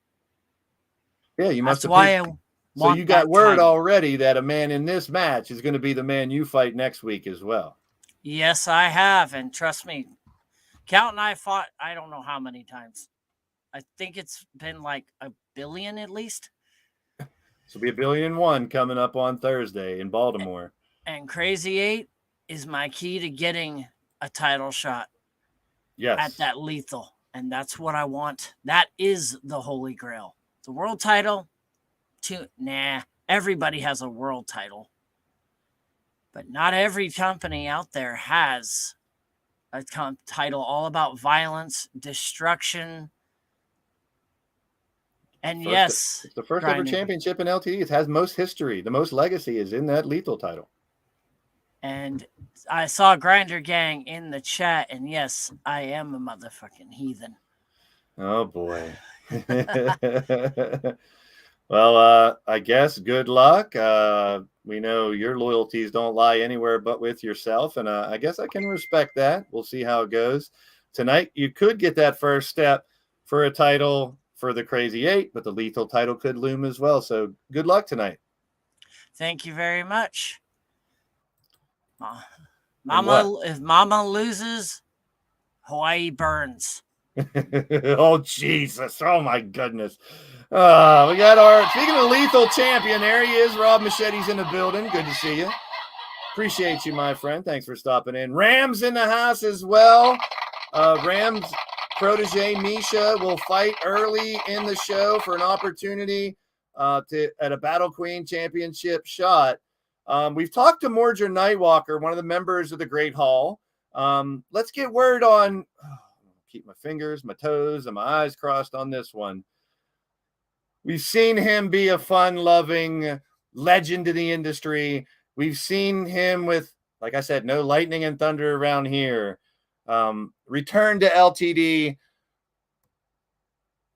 Yeah, you must That's why have. I So want you got that word title. already that a man in this match is going to be the man you fight next week as well. Yes, I have, and trust me, Count and I fought, I don't know how many times. I think it's been like 1 billion at least. So be 1,000,000,001 coming up on Thursday in Baltimore. And Crazy 8 is my key to getting a title shot. Yes. At that lethal. And that's what I want. That is the holy grail. The world title, everybody has a world title. But not every company out there has a title all about violence, destruction. And It's the first ever championship in LTD. It has most history. The most legacy is in that lethal title. And I saw Grinder Gang in the chat, and yes, I am a motherfucking heathen. Oh, boy. Well, I guess good luck. We know your loyalties don't lie anywhere but with yourself, and I guess I can respect that. We'll see how it goes. Tonight, you could get that first step for a title for the Crazy 8, but the lethal title could loom as well. So good luck tonight. Thank you very much. Mama, if Mama loses, Hawaii burns. Oh, Jesus. Oh, my goodness. We got our, speaking of lethal champion, there he is. Rob Machete's in the building. Good to see you. Appreciate you, my friend. Thanks for stopping in. Ram's in the house as well. Ram's protege, Meisha, will fight early in the show for an opportunity at a Battle Queen championship shot. We've talked to Mordrin Nightwalker, one of the members of the Great Hall. Let's get word on, keep my fingers, my toes, and my eyes crossed on this one. We've seen him be a fun-loving legend in the industry. We've seen him with, like I said, no lightning and thunder around here. Return to LTD.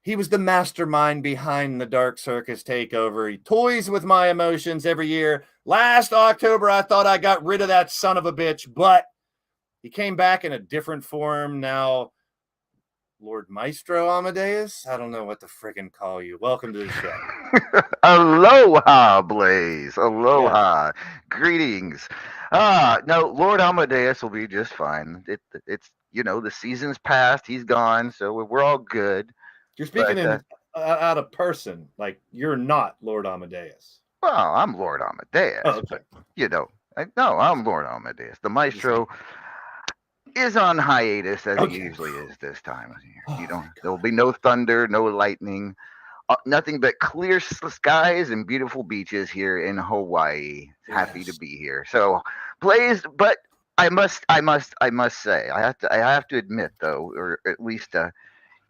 He was the mastermind behind the Dark Circus takeover. He toys with my emotions every year. Last October, I thought I got rid of that son of a bitch, but he came back in a different form now. Lord Maestro Amadeus? I don't know what to friggin' call you. Welcome to the show. Aloha, Blaze. Aloha. Yeah. Greetings. No, Lord Amadeus will be just fine. It's the season's passed. He's gone, so we're all good. You're speaking out of person. Like, you're not Lord Amadeus. Well, I'm Lord Amadeus. Oh, okay. But, I'm Lord Amadeus. The Maestro is on hiatus as he usually is this time of year. There will be no thunder, no lightning, nothing but clear skies and beautiful beaches here in Hawaii. Happy to be here. So, Blaised, but I must say, I have to admit though, or at least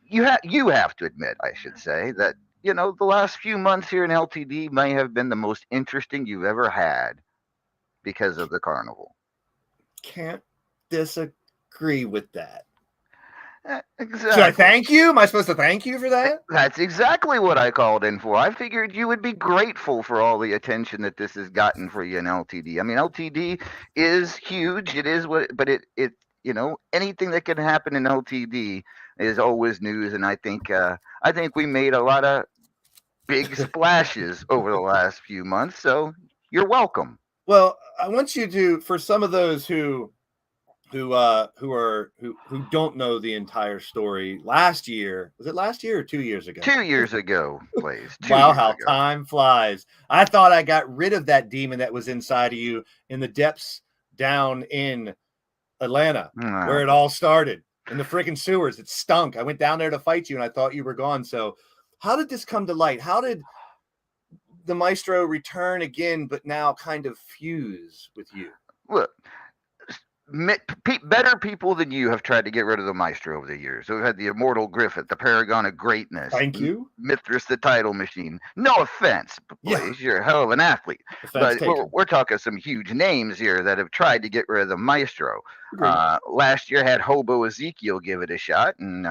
you have to admit, I should say, that the last few months here in LTD may have been the most interesting you've ever had because of the carnival. Can't disagree with that. Exactly. Should I thank you? Am I supposed to thank you for that? That's exactly what I called in for. I figured you would be grateful for all the attention that this has gotten for you in LTD. I mean, LTD is huge. It is but anything that can happen in LTD is always news. And I think we made a lot of big splashes over the last few months. So you're welcome. Well, I want you to, for some of those who don't know the entire story, was it last year or 2 years ago? 2 years ago, Blaised. Wow, how time flies. I thought I got rid of that demon that was inside of you in the depths down in Atlanta, where it all started, in the freaking sewers. It stunk. I went down there to fight you, and I thought you were gone. So how did this come to light? How did the Maestro return again, but now kind of fuse with you? Look, better people than you have tried to get rid of the Maestro over the years. So we've had the Immortal Griffith, the Paragon of Greatness. Thank you. Mithras, the Title Machine. No offense, Blaised, you're a hell of an athlete. But we're talking some huge names here that have tried to get rid of the Maestro. Last year had Hobo Ezekiel give it a shot, and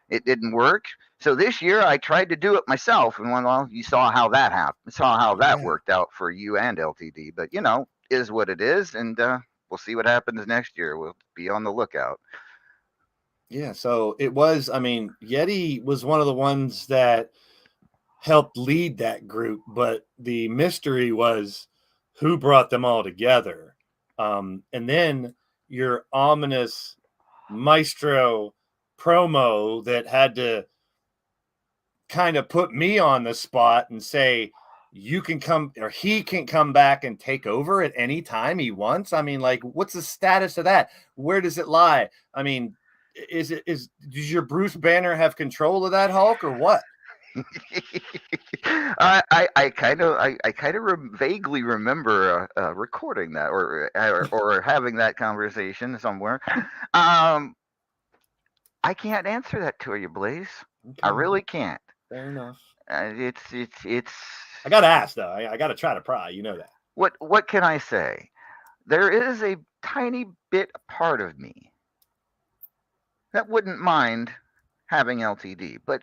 it didn't work. So this year I tried to do it myself, and you saw how that happened. Saw how that worked out for you and LTD. But is what it is, and we'll see what happens next year. We'll be on the lookout. Yeah, so it was, Yeti was one of the ones that helped lead that group, but the mystery was who brought them all together. And then your ominous Maestro promo that had to kind of put me on the spot and say, you can come, or he can come back and take over at any time he wants. What's the status of that? Where does it lie? Does your Bruce Banner have control of that Hulk, or what? I kind of vaguely remember recording that or having that conversation somewhere. I can't answer that to you, Blaze. Okay. I really can't. Fair enough. It's. I gotta ask though. I gotta try to pry. You know that. What can I say? There is a tiny bit part of me that wouldn't mind having LTD, but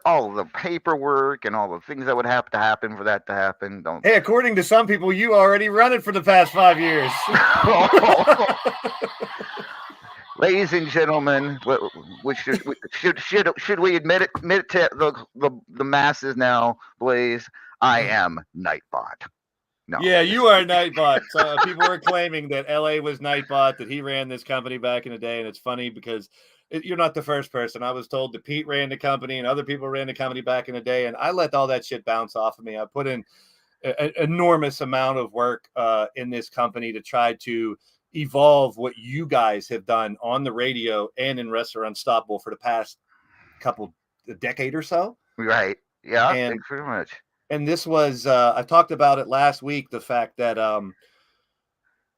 all the paperwork and all the things that would have to happen for that to happen. Hey, according to some people, you already run it for the past 5 years. Ladies and gentlemen, should we admit to the masses now, Blaze? I am Nightbot. No. Yeah, you are Nightbot. So people were claiming that LA was Nightbot, that he ran this company back in the day, and it's funny because you're not the first person. I was told that Pete ran the company and other people ran the company back in the day, and I let all that shit bounce off of me. I put in an enormous amount of work in this company to try to evolve what you guys have done on the radio and in Wrestler Unstoppable for the past decade or so. Right. Yeah, thanks very much. And this was, I talked about it last week, the fact that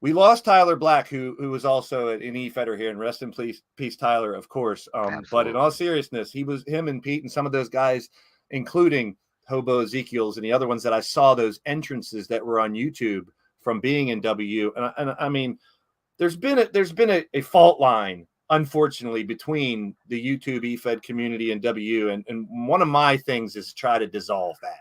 we lost Tyler Black, who was also an Efeder here, and rest in peace, Tyler, of course. But in all seriousness, him and Pete and some of those guys, including Hobo Ezekiel's and the other ones that I saw, those entrances that were on YouTube from being in W. And I mean, there's been a fault line, unfortunately, between the YouTube Efed community and W. And one of my things is to try to dissolve that.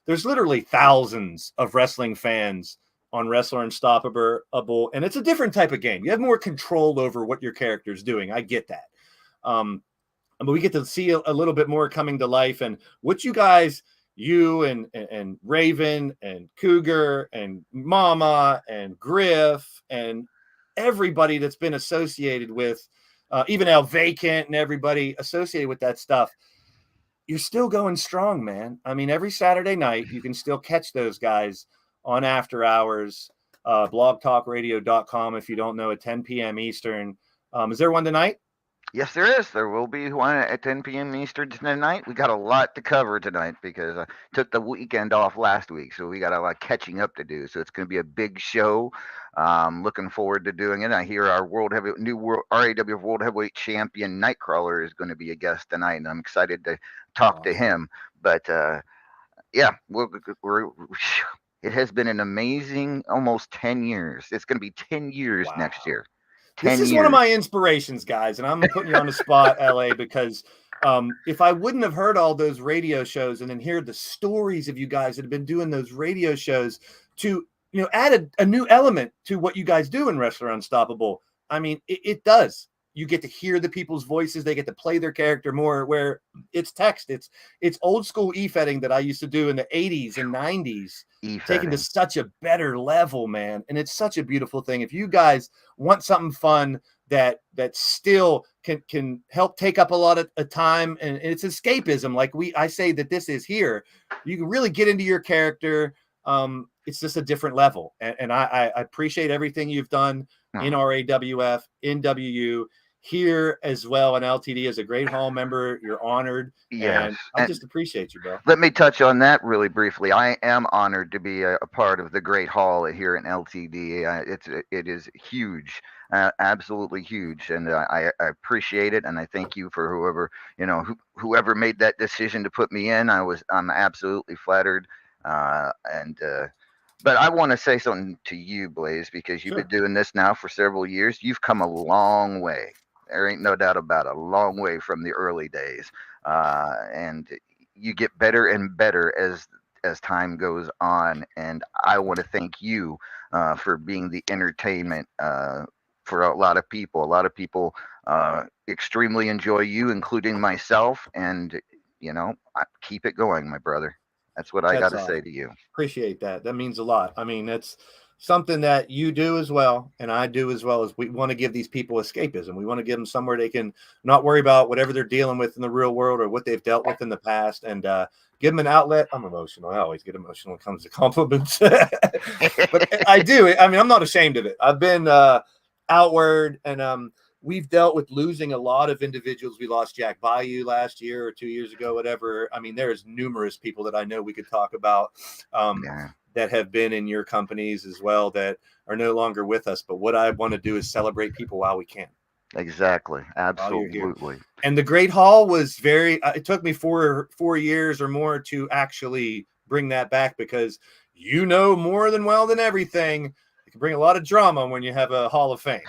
There's literally thousands of wrestling fans on Wrestler Unstoppable, and it's a different type of game. You have more control over what your character's doing. I get that. But we get to see a little bit more coming to life, and what you guys, you and Raven and Cougar and Momma and Griff and everybody that's been associated with even El Vacant and everybody associated with that stuff, you're still going strong, man. I mean, every Saturday night, you can still catch those guys on After Hours, blogtalkradio.com if you don't know, at 10 p.m. Eastern. Is there one tonight? Yes, there is. There will be one at 10 p.m. Eastern tonight. We got a lot to cover tonight because I took the weekend off last week, so we got a lot catching up to do. So it's going to be a big show. Looking forward to doing it. I hear our RAW World Heavyweight Champion Nightcrawler is going to be a guest tonight, and I'm excited to talk to him. But yeah, it has been an amazing almost 10 years. It's going to be 10 years next year. This is one of my inspirations, guys, and I'm putting you on the spot, LA, because if I wouldn't have heard all those radio shows and then hear the stories of you guys that have been doing those radio shows to, add a new element to what you guys do in Wrestler Unstoppable. I mean, it does. You get to hear the people's voices. They get to play their character more, where it's text. It's old school e-fetting that I used to do in the 80s and 90s, taken to such a better level, man. And it's such a beautiful thing. If you guys want something fun that still can help take up a lot of time, and it's escapism, like I say that this is here, you can really get into your character. It's just a different level. And I appreciate everything you've done in RAWF, in WU, here as well, and LTD as a Great Hall member. You're honored. Yes. And I just appreciate you, bro. Let me touch on that really briefly. I am honored to be a part of the Great Hall here in LTD. It is huge, absolutely huge, and I appreciate it, and I thank you for whoever made that decision to put me in. I'm absolutely flattered, but I want to say something to you, Blaze, because you've been doing this now for several years. You've come a long way. There ain't no doubt about it. A long way from the early days. And you get better and better as time goes on. And I want to thank you for being the entertainment for a lot of people. A lot of people extremely enjoy you, including myself. And, keep it going, my brother. That's what I got to say to you. Appreciate that. That means a lot. I mean, that's something that you do as well, and I do as well. As we want to give these people escapism. We want to give them somewhere they can not worry about whatever they're dealing with in the real world or what they've dealt with in the past, and give them an outlet. I'm emotional. I always get emotional when it comes to compliments, but I do. I mean, I'm not ashamed of it. I've been outward, and we've dealt with losing a lot of individuals. We lost Jack Bayou last year or 2 years ago, whatever. I mean, there's numerous people that I know we could talk about that have been in your companies as well that are no longer with us. But what I want to do is celebrate people while we can. Exactly. Absolutely. And the Great Hall was it took me four years or more to actually bring that back, because more than well than everything, it can bring a lot of drama when you have a Hall of Fame.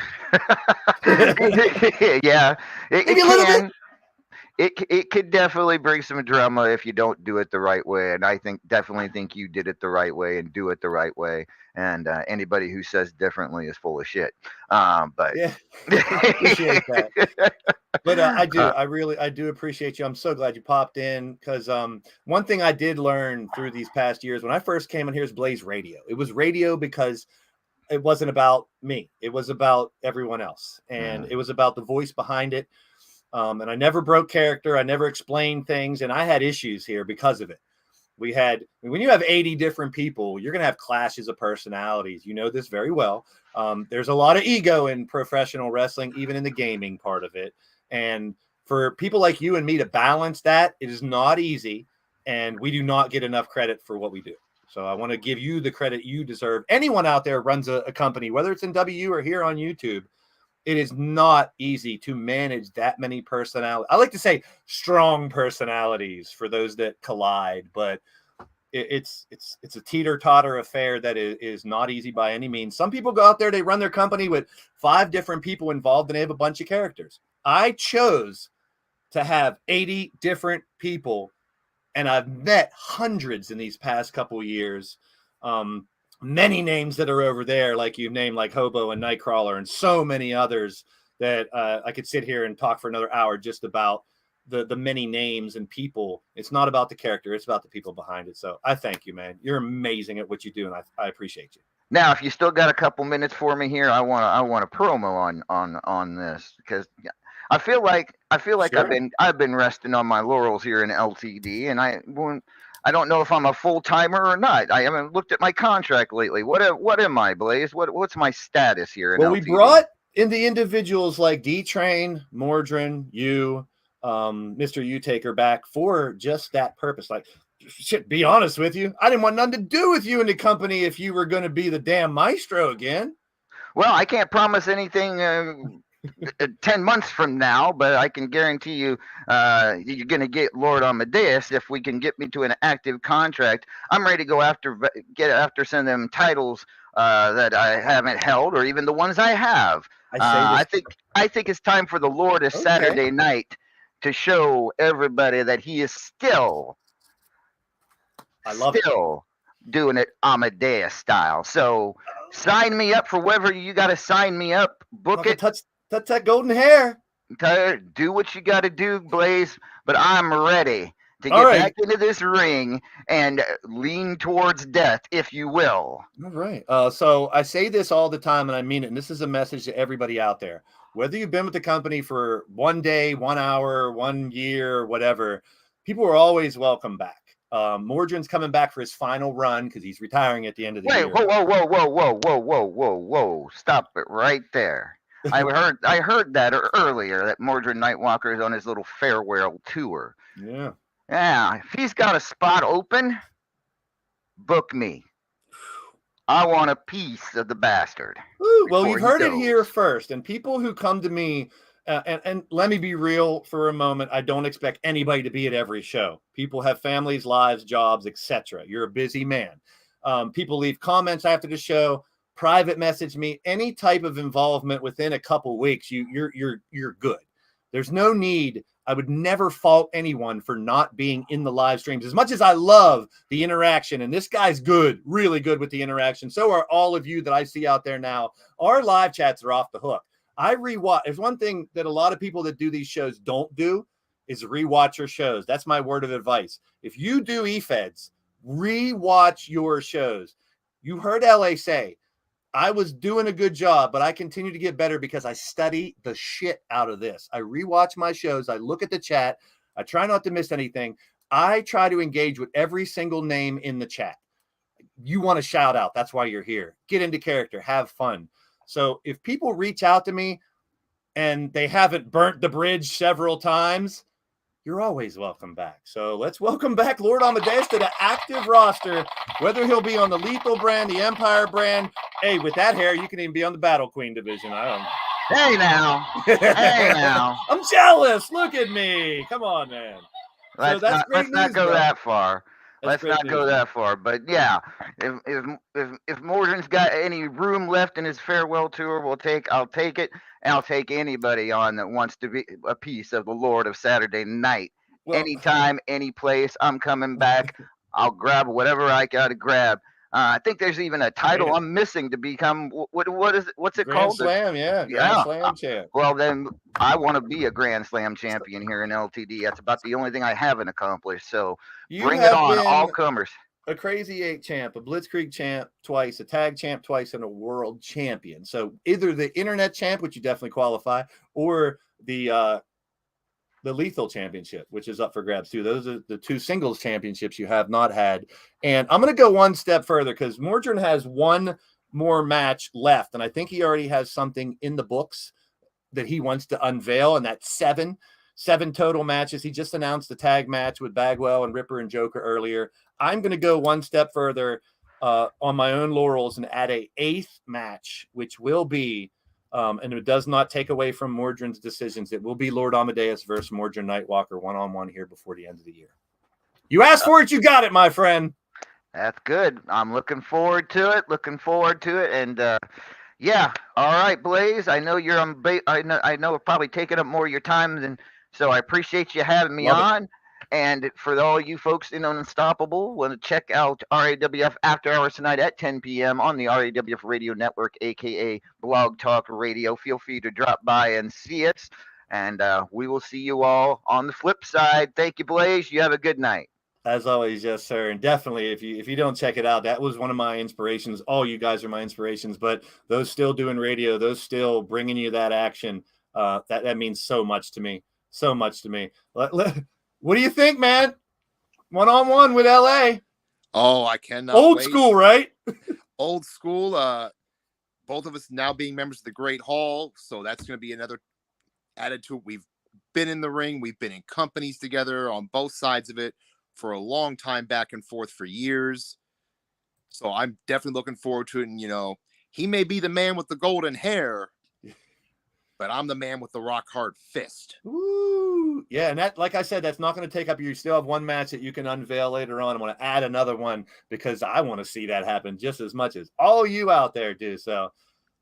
Yeah, it could definitely bring some drama if you don't do it the right way. And I definitely think you did it the right way and do it the right way. And anybody who says differently is full of shit. But yeah, I appreciate that. But I do appreciate you. I'm so glad you popped in, because one thing I did learn through these past years, when I first came in here, is Blaze Radio. It was radio because it wasn't about me. It was about everyone else. And it was about the voice behind it. And I never broke character. I never explained things. And I had issues here because of it. When you have 80 different people, you're going to have clashes of personalities. You know this very well. There's a lot of ego in professional wrestling, even in the gaming part of it. And for people like you and me to balance that, it is not easy. And we do not get enough credit for what we do. So I want to give you the credit you deserve. Anyone out there runs a company, whether it's in WU or here on YouTube, it is not easy to manage that many personalities. I like to say strong personalities for those that collide, but it's a teeter-totter affair that is not easy by any means. Some people go out there, they run their company with 5 different people involved, and they have a bunch of characters. I chose to have 80 different people, and I've met hundreds in these past couple years. Many names that are over there, like you named, like Hobo and Nightcrawler, and so many others that I could sit here and talk for another hour just about the many names and people. It's not about the character, it's about the people behind it. So I thank you, man. You're amazing at what you do, and I appreciate you. Now, if you still got a couple minutes for me here, I want a promo on this, because I feel like Sure. I've been resting on my laurels here in LTD, and I don't know if I'm a full timer or not. I haven't looked at my contract lately. What am I, Blaze? What's my status here in Well, LTD? we brought in the individuals like D-Train, Mordrin, you, Mr. U-Taker back for just that purpose. Like, shit, be honest with you, I didn't want nothing to do with you in the company if you were going to be the damn maestro again. Well, I can't promise anything 10 months from now, but I can guarantee you you're going to get Lord Amadeus if we can get me to an active contract. I'm ready to go get after some of them titles that I haven't held, or even the ones I have. I think it's time for the Lord of Saturday Night to show everybody that he is still doing it Amadeus style. So sign me up for whatever you got to sign me up. Book it. Touch that golden hair. Do what you got to do, Blaze. But I'm ready to get back into this ring and lean towards death, if you will. All right. So I say this all the time, and I mean it. And this is a message to everybody out there. Whether you've been with the company for 1 day, 1 hour, 1 year, whatever, people are always welcome back. Mordrin's coming back for his final run because he's retiring at the end of the year. Whoa. Stop it right there. I heard that earlier, that Mordrin Nightwalker is on his little farewell tour. Yeah. Yeah. If he's got a spot open, book me. I want a piece of the bastard. Well, you've heard it here first. And people who come to me, and let me be real for a moment, I don't expect anybody to be at every show. People have families, lives, jobs, etc. You're a busy man. People leave comments after the show, private message me, any type of involvement within a couple weeks, you're good. There's no need. I would never fault anyone for not being in the live streams. As much as I love the interaction, and this guy's good, really good with the interaction, so are all of you that I see out there now. Our live chats are off the hook. I rewatch. There's one thing that a lot of people that do these shows don't do is rewatch your shows. That's my word of advice. If you do Efeds, rewatch your shows. You heard LA say, I was doing a good job, but I continue to get better because I study the shit out of this. I rewatch my shows. I look at the chat. I try not to miss anything. I try to engage with every single name in the chat. You want to shout out. That's why you're here. Get into character. Have fun. So if people reach out to me and they haven't burnt the bridge several times, you're always welcome back. So let's welcome back Lord Amadeus to the active roster, whether he'll be on the Lethal brand, the Empire brand. Hey, with that hair, you can even be on the Battle Queen division. I don't know. Hey now. Hey now. I'm jealous. Look at me. Come on, man. Let's not go that far. Let's not go that far. But yeah, if Mordrin's got any room left in his farewell tour, I'll take it. And I'll take anybody on that wants to be a piece of the Lord of Saturday Night. Well, anytime, any place, I'm coming back. I'll grab whatever I got to grab. I think there's even a title I'm missing to become. What's it called? Grand Slam, Grand Slam champ. Well, then I want to be a Grand Slam champion here in LTD. That's about the only thing I haven't accomplished. So bring it on, all comers. A Crazy 8 champ, a Blitzkrieg champ twice, a tag champ twice, and a world champion. So either the internet champ, which you definitely qualify, or the lethal championship, which is up for grabs too. Those are the 2 singles championships you have not had. And I'm going to go one step further because Mordrin has one more match left. And I think he already has something in the books that he wants to unveil. And that's 7 total matches. He just announced the tag match with Bagwell and Ripper and Joker earlier. I'm going to go one step further on my own laurels and add a 8th match, which will be, and it does not take away from Mordrin's decisions. It will be Lord Amadeus versus Mordrin Nightwalker 1-on-1 here before the end of the year. You asked for it, you got it, my friend. That's good. I'm looking forward to it. And yeah, all right, Blaze. I know you're on. I know I've probably taken up more of your time than. So I appreciate you having me on. And for all you folks in Unstoppable, want to check out RAWF After Hours tonight at 10 p.m. on the RAWF Radio Network, a.k.a. Blog Talk Radio. Feel free to drop by and see it. And we will see you all on the flip side. Thank you, Blaze. You have a good night. As always, yes, sir. And definitely, if you don't check it out, that was one of my inspirations. All you guys are my inspirations. But those still doing radio, those still bringing you that action. That means so much to me. So much to me. What do you think, man? 1-on-1 with LA. Oh, I cannot Old wait. school, right? Old school. Both of us now being members of the Great Hall, so that's going to be another added to it. We've been in the ring. We've been in companies together on both sides of it for a long time, back and forth for years. So I'm definitely looking forward to it. And, he may be the man with the golden hair, but I'm the man with the rock hard fist. Ooh, yeah. And that, like I said, that's not going to take up. You still have one match that you can unveil later on. I'm going to add another one because I want to see that happen just as much as all you out there do. So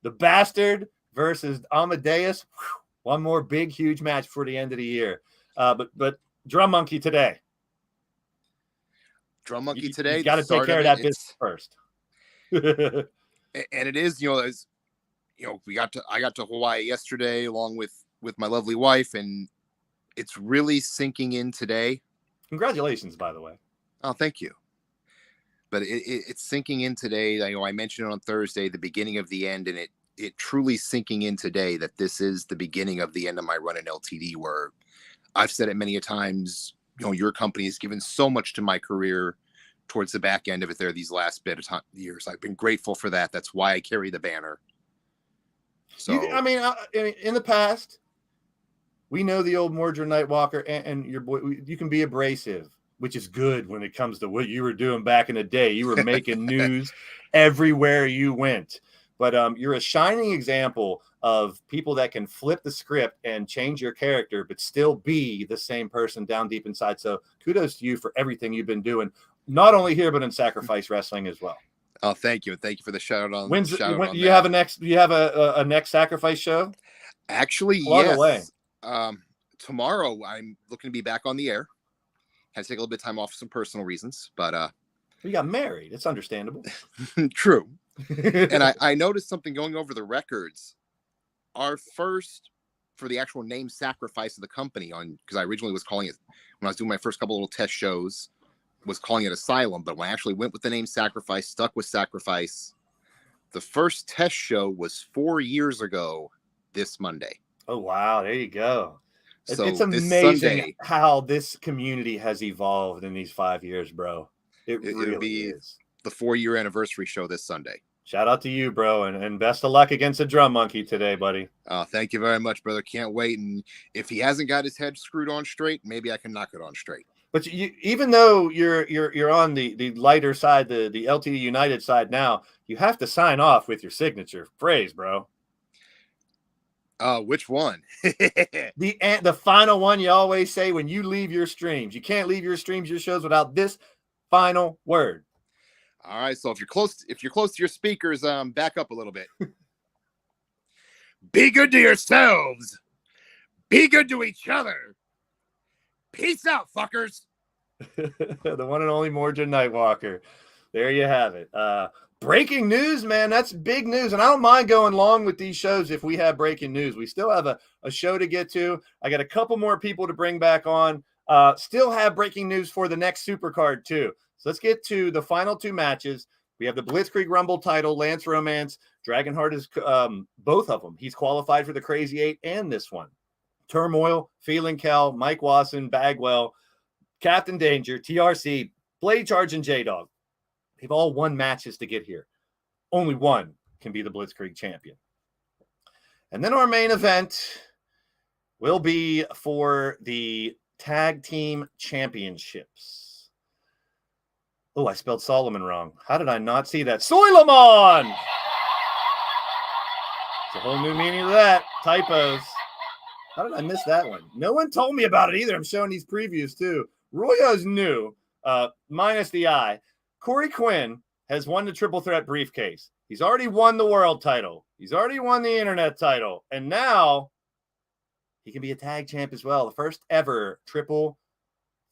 the Bastard versus Amadeus. Whew, one more big, huge match for the end of the year. But Drum Monkey today. Drum Monkey today. You got to take care of that business first. And it is, I got to Hawaii yesterday along with my lovely wife, and it's really sinking in today. Congratulations, by the way. Oh, thank you. But it's sinking in today. I mentioned it on Thursday, the beginning of the end, and it truly sinking in today that this is the beginning of the end of my run in LTD, where I've said it many a times, your company has given so much to my career towards the back end of it there these last bit of years. I've been grateful for that. That's why I carry the banner. So in the past, we know the old Mordrin Nightwalker and your boy. You can be abrasive, which is good when it comes to what you were doing back in the day. You were making news everywhere you went. But you're a shining example of people that can flip the script and change your character, but still be the same person down deep inside. So kudos to you for everything you've been doing, not only here, but in Sacrifice Wrestling as well. Oh, thank you. Thank you for the shout out. Do you have a next Sacrifice show? Actually, Plug yes. Away. Tomorrow I'm looking to be back on the air. Had to take a little bit of time off for some personal reasons, but you got married. It's understandable. True. And I noticed something going over the records. Our first, for the actual name Sacrifice of the company, because I originally was calling it, when I was doing my first couple little test shows, was calling it Asylum, but when I actually went with the name Sacrifice, stuck with Sacrifice, the first test show was 4 years ago this Monday. Oh, wow. There you go. So it's amazing how this community has evolved in these 5 years, bro. It really is. The 4-year anniversary show this Sunday. Shout out to you, bro, and best of luck against the Drum Monkey today, buddy. Thank you very much, brother. Can't wait. And if he hasn't got his head screwed on straight, maybe I can knock it on straight. But even though you're on the lighter side, the LTD United side now, you have to sign off with your signature phrase, bro. Which one? The final one you always say when you leave your streams. You can't leave your streams, your shows without this final word. All right, so if you're close to your speakers, back up a little bit. Be good to yourselves. Be good to each other. Peace out, fuckers. The one and only Mordrin Nightwalker. There you have it. Breaking news, man. That's big news. And I don't mind going long with these shows if we have breaking news. We still have a show to get to. I got a couple more people to bring back on. Still have breaking news for the next SUPERCARD too. So let's get to the final two matches. We have the BLITZKRIEG Rumble title, Lance Romance. Dragonheart is both of them. He's qualified for the Crazy 8 and this one. Turmoil, Phelan, Kell, Mike Wasson, Bagwell, Captain Danger, TRC, Bladecharge, and JDawg. They've all won matches to get here. Only one can be the BLITZKRIEG champion. And then our main event will be for the Tag Team Championships. Oh, I spelled Solomon wrong. How did I not see that? Soilamon! It's a whole new meaning to that. Typos. How did I miss that one? No one told me about it either. I'm showing these previews too. Royo's new, minus the I. Corey Quinn has won the Triple Threat briefcase. He's already won the world title. He's already won the internet title. And now he can be a tag champ as well. The first ever Triple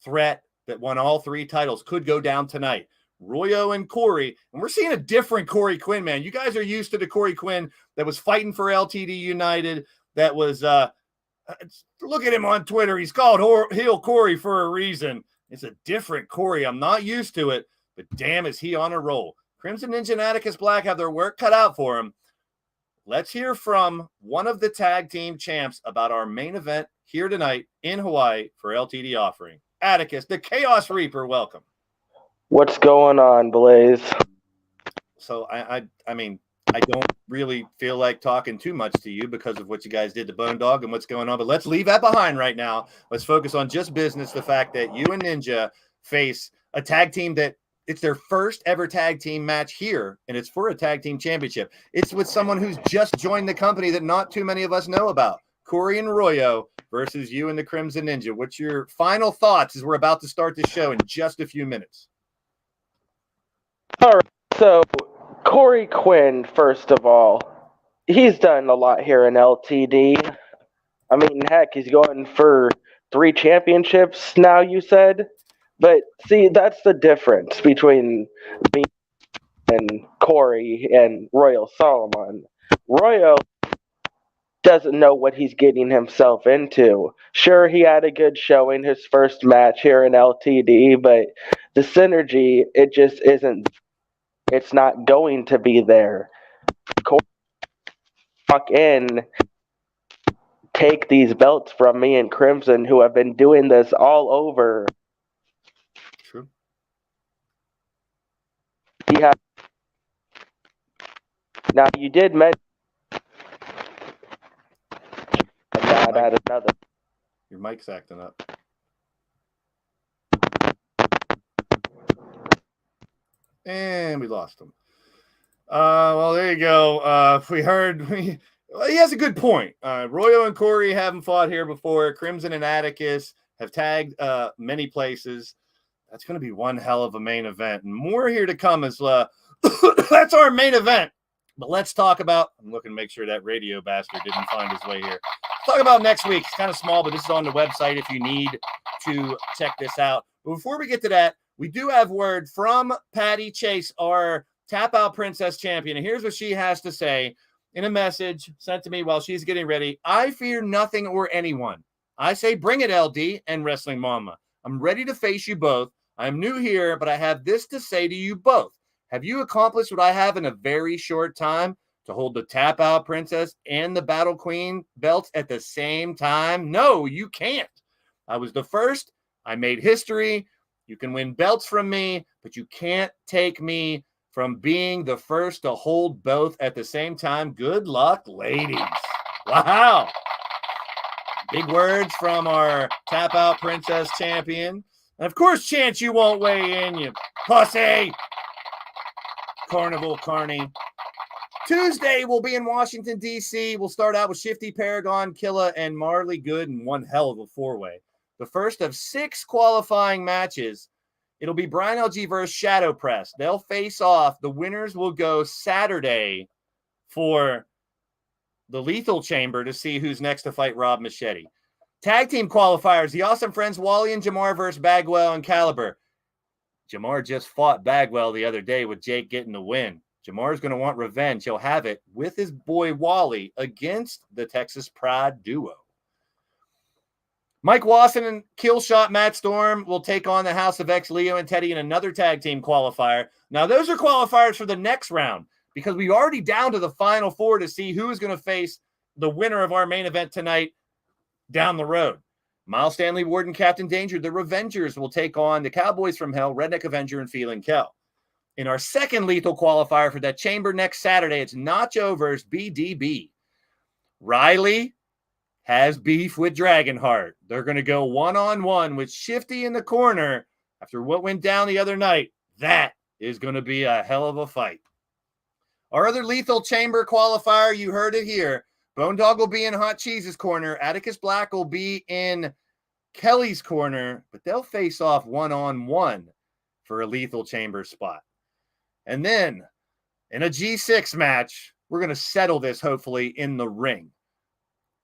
Threat that won all three titles could go down tonight. Royo and Corey. And we're seeing a different Corey Quinn, man. You guys are used to the Corey Quinn that was fighting for LTD United. That was, look at him on Twitter. He's called Heel Corey for a reason. It's a different Corey. I'm not used to it, but damn, is he on a roll. Crimson Ninja and Atticus Black have their work cut out for him. let's hear from one of the tag team champs about our main event here tonight in Hawaii for LTD offering. Atticus, the Chaos Reaper, welcome. What's going on, Blaze? So I mean, I don't really feel like talking too much to you because of what you guys did to Bone Dog and what's going on, but let's leave that behind right now. Let's focus on just business, the fact that you and Ninja face a tag team that it's their first ever tag team match here, and it's for a tag team championship. It's with someone who's just joined the company that not too many of us know about. Corey and Royo versus you and the Crimson Ninja. What's your final thoughts as we're about to start the show in just a few minutes? All right, so Corey Quinn, first of all, he's done a lot here in LTD. I mean, heck, he's going for 3 championships now, you said? But see, that's the difference between me and Corey and Royal Solomon. Royal doesn't know what he's getting himself into. Sure, he had a good showing his first match here in LTD, but the synergy, it just isn't. It's not going to be there. Corey, walk in, take these belts from me and Crimson, who have been doing this all over. True. Now, you did mention that another. Your mic's acting up. And we lost him. Well, there you go. He has a good point. Royo and Corey haven't fought here before. Crimson and Atticus have tagged many places. That's going to be one hell of a main event. And more here to come as that's our main event. But let's talk about, I'm looking to make sure that radio bastard didn't find his way here. Let's talk about next week. It's kind of small, but this is on the website if you need to check this out. But before we get to that, we do have word from Patti Chase, our Tap Out Princess champion. And here's what she has to say in a message sent to me while she's getting ready. I fear nothing or anyone. I say bring it, LD and Wrestling Momma. I'm ready to face you both. I'm new here, but I have this to say to you both. Have you accomplished what I have in a very short time? To hold the Tap Out Princess and the Battle Queen belts at the same time? No, you can't. I was the first. I made history. You can win belts from me, but you can't take me from being the first to hold both at the same time. Good luck, ladies. Wow. Big words from our Tap Out Princess champion. And of course, Chance, you won't weigh in, you pussy. Carnival Carney. Tuesday, we'll be in Washington, D.C. We'll start out with Shifty, Paragon, Killa, and Marley Good in one hell of a 4-way. The first of 6 qualifying matches. It'll be Brian LG versus Shadow Press. They'll face off. The winners will go Saturday for the Lethal Chamber to see who's next to fight Rob Machete. Tag team qualifiers. The Awesome Friends, Wally and Jamar versus Bagwell and Caliber. Jamar just fought Bagwell the other day with Jake getting the win. Jamar's going to want revenge. He'll have it with his boy Wally against the Texas Pride duo. Mike Wasson and Killshot Matt Storm will take on the House of X, Leo and Teddy in another tag team qualifier. Now, those are qualifiers for the next round because we're already down to the final 4 to see who is going to face the winner of our main event tonight down the road. Miles Stanley, Ward, and Captain Danger, the Revengers, will take on the Cowboys from Hell, Redneck Avenger, and Phelan Kell. In our second lethal qualifier for that chamber next Saturday, it's Nacho versus BDB. Riley has beef with Dragonheart. They're going to go one-on-one with Shifty in the corner after what went down the other night. That is going to be a hell of a fight. Our other lethal chamber qualifier, you heard it here. Bone Dog will be in Hot Cheese's corner. Atticus Black will be in Kelly's corner, but they'll face off one-on-one for a lethal chamber spot. And then in a G6 match, we're going to settle this hopefully in the ring.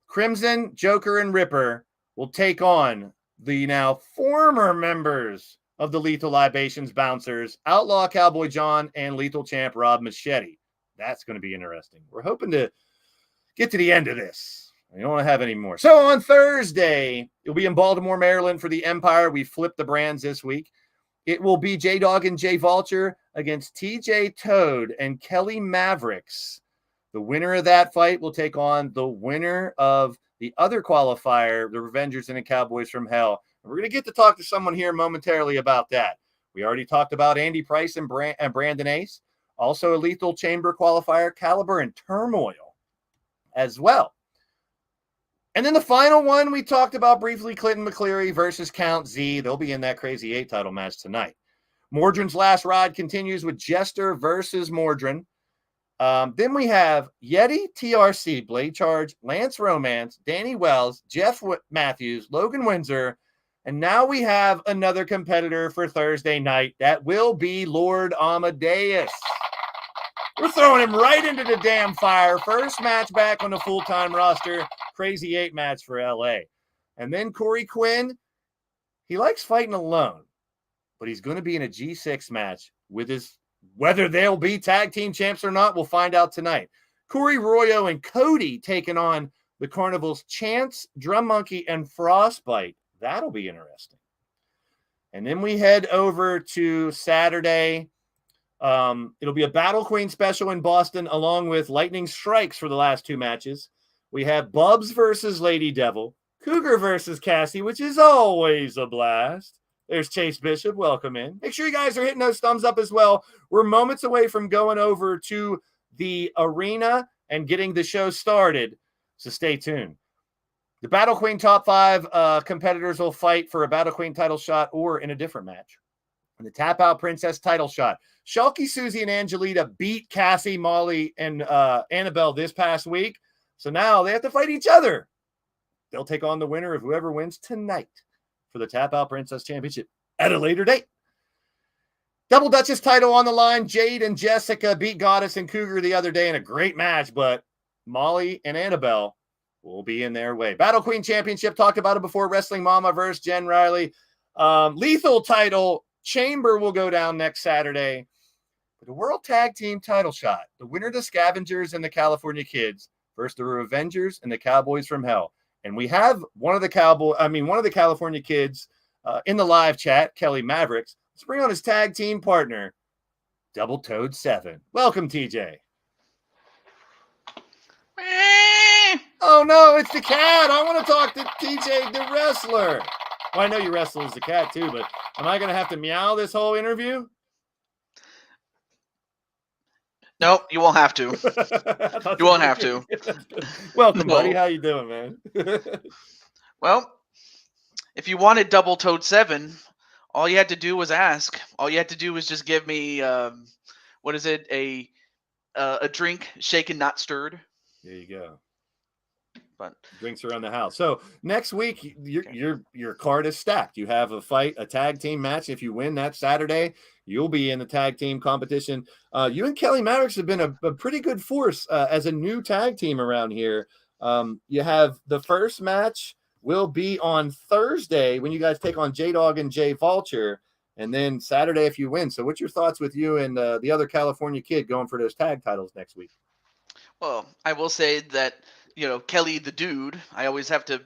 Crimson, Joker, and Ripper will take on the now former members of the Lethal Libations Bouncers, Outlaw Cowboy John, and Lethal Champ Rob Machete. That's going to be interesting. We're hoping to get to the end of this. I don't want to have any more. So on Thursday, it'll be in Baltimore, Maryland for the Empire. We flipped the brands this week. It will be JDawg and Vulture against TJ Toad and Kelly Mavericks The winner of that fight will take on the winner of the other qualifier, the Revengers and the Cowboys from Hell. And we're going to get to talk to someone here momentarily about that. We already talked about Andy Price and Brandon Ace. Also a Lethal Chamber qualifier, Caliber and Turmoil as well. And then the final one we talked about briefly, Clinton McCleary versus Count Z. They'll be in that Crazy 8 title match tonight. Mordrin's Last Ride continues with Jester versus Mordrin. Then we have Yeti, TRC, Bladecharge, Lance Romance, Danny Wells, Jeff Matthews, Logan Windsor, and now we have another competitor for Thursday night. That will be Lord Amadeus. We're throwing him right into the damn fire. First match back on the full-time roster. Crazy 8 match for LA. And then Corey Quinn, he likes fighting alone, but he's going to be in a G6 match with his, whether they'll be tag team champs or not, we'll find out tonight. Corey Royo and Cody taking on the Carnival's Chance, Drum Monkey, and Frostbite. That'll be interesting. And then we head over to Saturday. It'll be a Battle Queen special in Boston, along with Lightning Strikes for the last 2 matches. We have Bubs versus Lady Devil, Cougar versus Cassie, which is always a blast. There's Chase Bishop. Welcome in. Make sure you guys are hitting those thumbs up as well. We're moments away from going over to the arena and getting the show started, so stay tuned. The Battle Queen top 5 competitors will fight for a Battle Queen title shot or in a different match. And the Tap Out Princess title shot. Shulky, Susie, and Angelita beat Cassie, Molly, and Annabelle this past week. So now they have to fight each other. They'll take on the winner of whoever wins tonight for the Tap Out Princess Championship at a later date. Double Duchess title on the line. Jade and Jessica beat Goddess and Cougar the other day in a great match, but Molly and Annabelle will be in their way. Battle Queen Championship, talked about it before. Wrestling Momma versus Jen Riley. Lethal title Chamber will go down next Saturday. But the World Tag Team title shot. The winner, the Scavengers and the California Kids versus the Revengers and the Cowboys from Hell. And we have one of the California Kids in the live chat, Kelly Mavericks. Let's bring on his tag team partner, Double Toad 7. Welcome, TJ. Oh no, it's the cat. I want to talk to TJ, the wrestler. Well, I know you wrestle as the cat too, but am I going to have to meow this whole interview? Nope, you won't have to. You won't have to. Welcome, buddy. How you doing, man? Well, if you wanted Double Toad 7, all you had to do was ask. All you had to do was just give me what is it? A drink, shaken, not stirred. There you go. But drinks around the house. So next week, your card is stacked. You have a tag team match. If you win that Saturday, you'll be in the tag team competition. You and Kelly Mavericks have been a pretty good force as a new tag team around here. You have the first match will be on Thursday when you guys take on JDawg and Jay Vulture, and then Saturday if you win. So what's your thoughts with you and the other California Kid going for those tag titles next week? Well, I will say that, Kelly the dude, I always have to,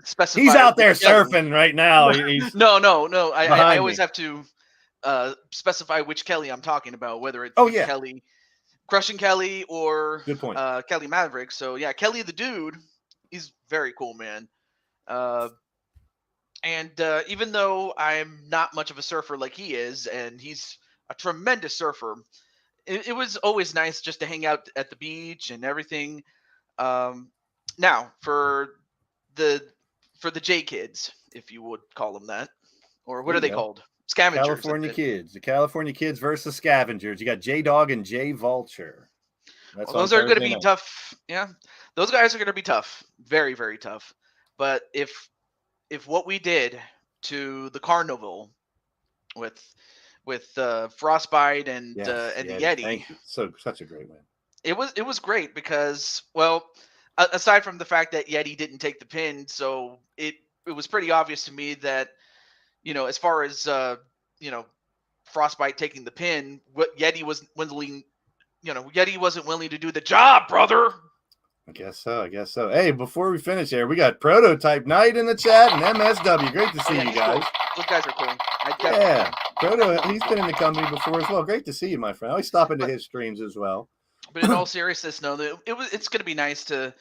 specify. He's out there surfing right now. No. I always have to specify which Kelly I'm talking about, whether it's Kelly, Krushing Kelly, or good point. Kelly Maverick. So yeah, Kelly the dude, he's very cool, man. And even though I'm not much of a surfer like he is, and he's a tremendous surfer, it was always nice just to hang out at the beach and everything. Now for the J kids, if you would call them that, or what are they called? Scavengers. California Kids. The California Kids versus Scavengers. You got JDawg and Jay Vulture. Those are going to be tough. Yeah, those guys are going to be tough. Very, very tough. But if what we did to the Carnival with Frostbite and the Yeti, thank you. Such a great win. It was great because, well, aside from the fact that Yeti didn't take the pin, so it was pretty obvious to me that, as far as Frostbite taking the pin, what Yeti was willing, Yeti wasn't willing to do the job, brother. I guess so. Hey, before we finish here, we got Prototype Night in the chat and MSW. Great to see you guys. Those guys are cool. Yeah, Proto, he's been in the company before as well. Great to see you, my friend. I always stop into his streams as well. But in all seriousness, no, it's going to be nice to,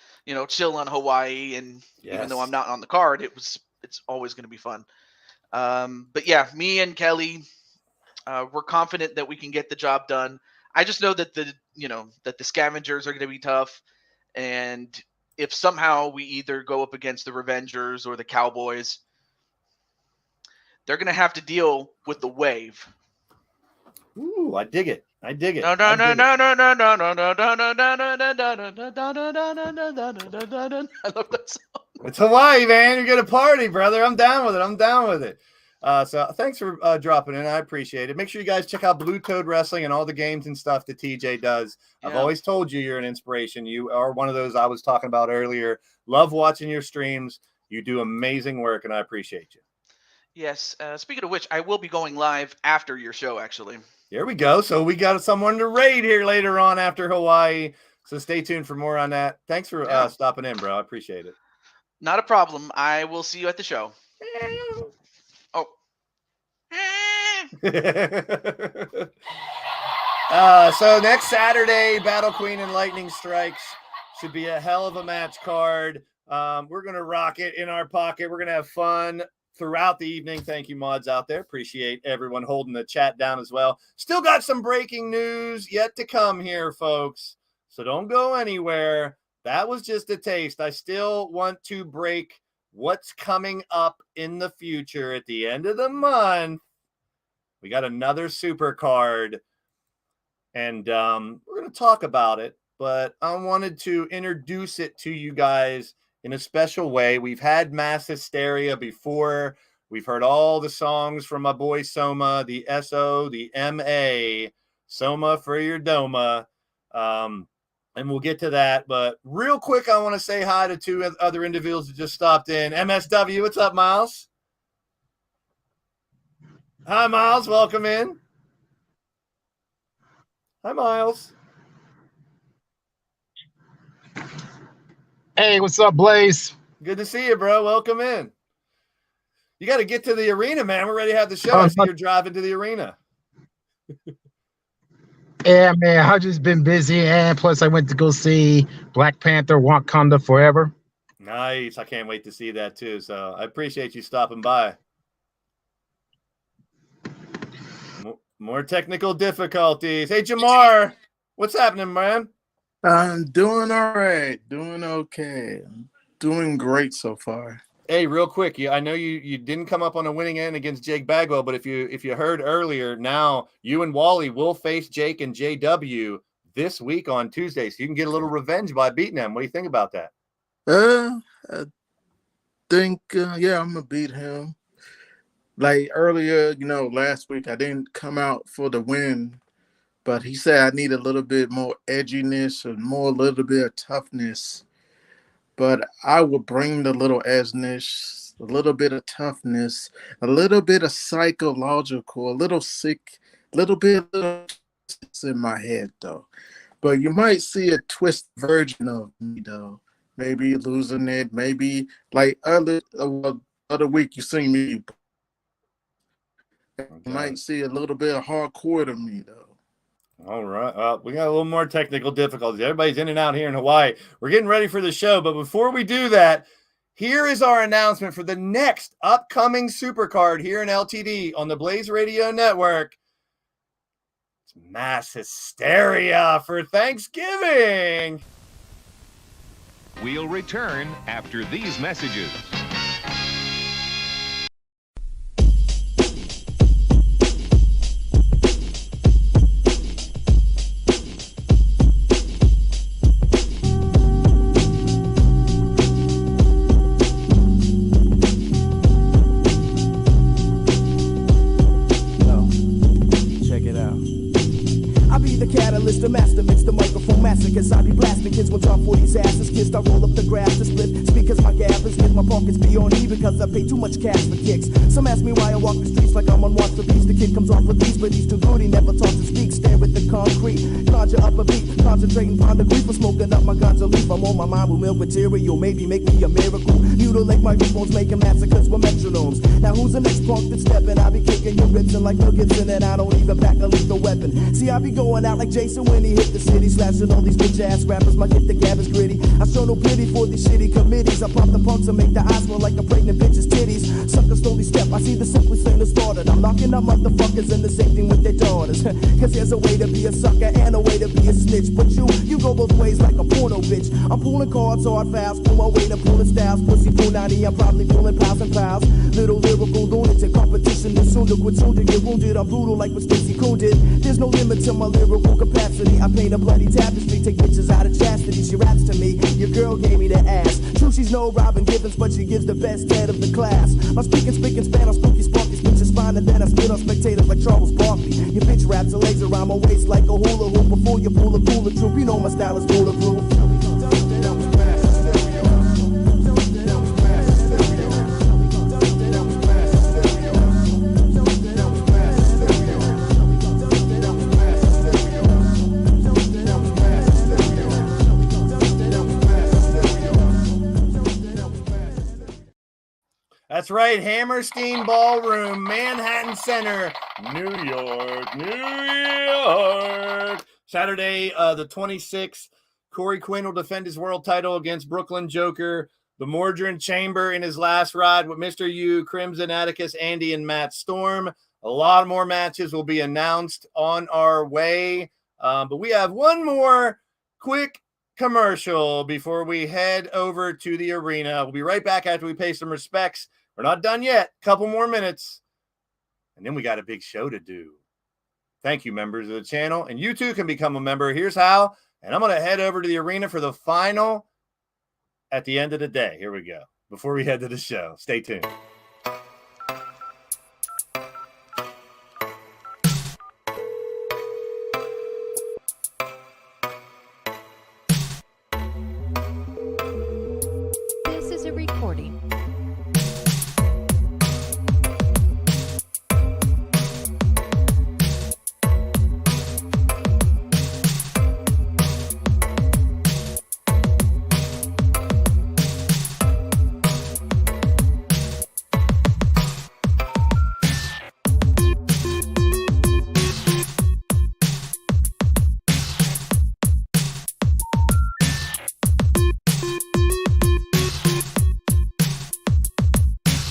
chill on Hawaii, and even though Yes. I'm not on the card, it's always going to be fun. But yeah, me and Kelly, we're confident that we can get the job done. I just know that the scavengers are going to be tough, and if somehow we either go up against the Revengers or the Cowboys, they're going to have to deal with the wave. Ooh, I dig it. I dig it. No. I love that song. It's Hawaii, man. You're gonna party, brother. I'm down with it. So thanks for dropping in. I appreciate it. Make sure you guys check out Blue Toad Wrestling and all the games and stuff that TJ does. I've always told you you're an inspiration. You are one of those I was talking about earlier. Love watching your streams. You do amazing work, and I appreciate you. Yes. Speaking of which, I will be going live after your show, actually. There we go. So we got someone to raid here later on after Hawaii. So stay tuned for more on that. Thanks for stopping in, bro. I appreciate it. Not a problem. I will see you at the show. Oh. So next Saturday, Battle Queen and Lightning Strikes should be a hell of a match card. We're going to rock it in our pocket. We're going to have fun throughout the evening. Thank you, mods out there. Appreciate everyone holding the chat down as well. Still got some breaking news yet to come here, folks. So don't go anywhere. That was just a taste. I still want to break what's coming up in the future at the end of the month. We got another super card, and we're going to talk about it, but I wanted to introduce it to you guys in a special way. We've had Mass Hysteria before. We've heard all the songs from my boy Soma, the SO, the MA, Soma for your Doma. And we'll get to that. But real quick, I want to say hi to two other individuals that just stopped in. MSW, what's up, Miles? Hi, Miles. Welcome in. Hi, Miles. Hey, what's up, Blaze? Good to see you, bro. Welcome in. You got to get to the arena, man. We're ready to have the show. I see you're driving to the arena. Yeah, man. I've just been busy, and plus I went to go see Black Panther: Wakanda Forever. Nice. I can't wait to see that too. So I appreciate you stopping by. More technical difficulties. Hey, Jamar, what's happening, man? I'm doing all right. Doing okay. I'm doing great so far. Hey, real quick, I know you didn't come up on a winning end against Jake Bagwell, but if you heard earlier, now you and Wally will face Jake and JW this week on Tuesday, so you can get a little revenge by beating them. What do you think about that? I think I'm gonna beat him. Like earlier, last week I didn't come out for the win, but he said I need a little bit more edginess and a little bit of toughness. But I will bring the little edginess, a little bit of toughness, a little bit of psychological, a little sick, little bit of in my head though. But you might see a twist version of me though. Maybe losing it, maybe like other week you see me. You might see a little bit of hardcore to me though. All right. Well, we got a little more technical difficulties. Everybody's in and out here in Hawaii. We're getting ready for the show. But before we do that, here is our announcement for the next upcoming SuperCard here in LTD on the Blaze Radio Network. It's Mass Hysteria for Thanksgiving. We'll return after these messages. The master mix, the microphone massacres. I be blasting blasting kids will drop for these asses. Kids, I roll up the grass to split speakers, my gap is lit. My pockets be on E because I pay too much cash for kicks. Some ask me why I walk the streets like I'm on Watch the Beats. The kid comes off with these, but he's too good, he never talks to speak. Stare with the concrete, conjure up a beat, concentrating on the grief for smoking up my ganja leaf. I'm on my mind with milk material, maybe make me a miracle. Mutilate microphones, making massacres with metronomes. Now who's the next punk that's stepping? I be kicking your ribs and like Gibson, and I don't even pack a lethal weapon. See, I be going out like Jason when he hit the city, slashing all these bitch ass rappers. My hit the gab is gritty. I show no pity for these shitty committees. I pop the punks and make the eyes swell like a pregnant bitch's titties. Suckers slowly step, I see the simply saying started. I'm knocking up motherfuckers and the same thing with their daughters. Cause there's a way to be a sucker and a way to be a snitch. But you go both ways like a porno bitch. I'm pulling cards hard fast, pull my way to pulling styles. Pussy full 90, I'm probably pulling piles and piles. Little lyrical lunatic competition is soon to quit soon to get wounded. I'm brutal like what Stacey Coon did. There's no limit to my lyrical capacity. I paint a bloody tapestry, take pictures out of chastity. She raps to me, your girl gave me the ass. True, she's no Robin Givens, but she gives the best head of the class. My speaking span on spooky sparky speeches fine, and then I spit on spectators like Charles Barkley. Your bitch wraps her legs around my waist like a hula hoop. Before you pull a cooler troop, you know my style is bulletproof. That's right, Hammerstein Ballroom, Manhattan Center, New York, New York. Saturday, the 26th, Corey Quinn will defend his world title against Brooklyn Joker. The Mordrin Chamber in his last ride with Mr. U, Crimson Atticus, Andy, and Matt Storm. A lot more matches will be announced on our way. But we have one more quick commercial before we head over to the arena. We'll be right back after we pay some respects. We're not done yet. Couple more minutes. And then we got a big show to do. Thank you, members of the channel. And you too can become a member. Here's how. And I'm going to head over to the arena for the final at the end of the day. Here we go. Before we head to the show. Stay tuned. This is a recording.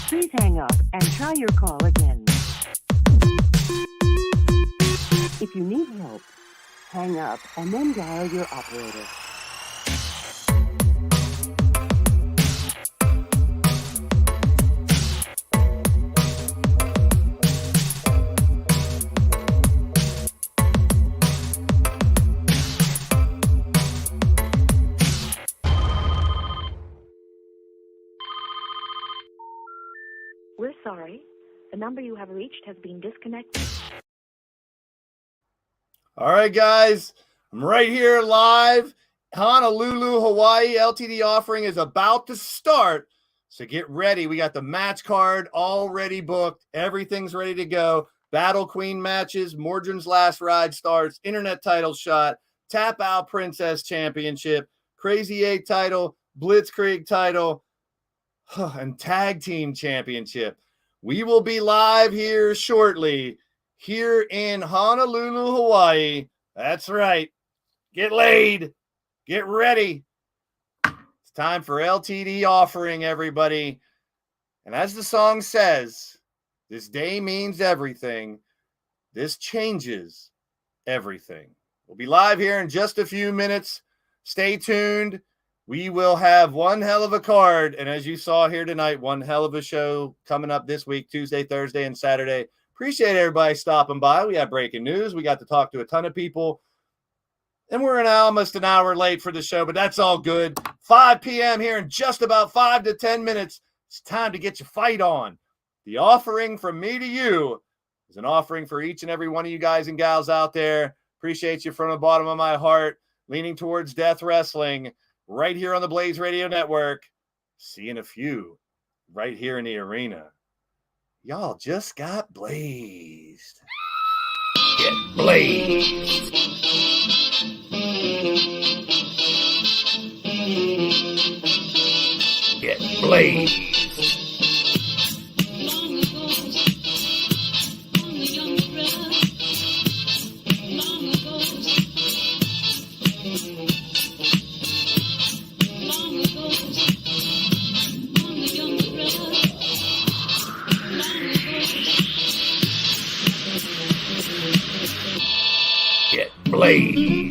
Please hang up and try your call again. If you need help, hang up and then dial your operator. We're sorry. The number you have reached has been disconnected. All right, guys. I'm right here live. Honolulu, Hawaii. LTD offering is about to start. So get ready. We got the match card already booked. Everything's ready to go. Battle Queen matches. Mordrin's Last Ride starts. Internet title shot. Tap Out Princess Championship. Crazy 8 title. Blitzkrieg title. And Tag Team Championship. We will be live here shortly, here in Honolulu, Hawaii. That's right. Get laid. Get ready. It's time for LTD offering, everybody. And as the song says, this day means everything. This changes everything. We'll be live here in just a few minutes. Stay tuned. We will have one hell of a card, and as you saw here tonight, one hell of a show coming up this week, Tuesday, Thursday, and Saturday. Appreciate everybody stopping by. We have breaking news. We got to talk to a ton of people, and we're almost an hour late for the show, but that's all good. 5 p.m. here in just about 5 to 10 minutes. It's time to get your fight on. The offering from me to you is an offering for each and every one of you guys and gals out there. Appreciate you from the bottom of my heart. leaning towards death wrestling right here on the Blaze Radio Network. Seeing a few right here in the arena. Y'all just got blazed. Get blazed. Get blazed. Get blazed.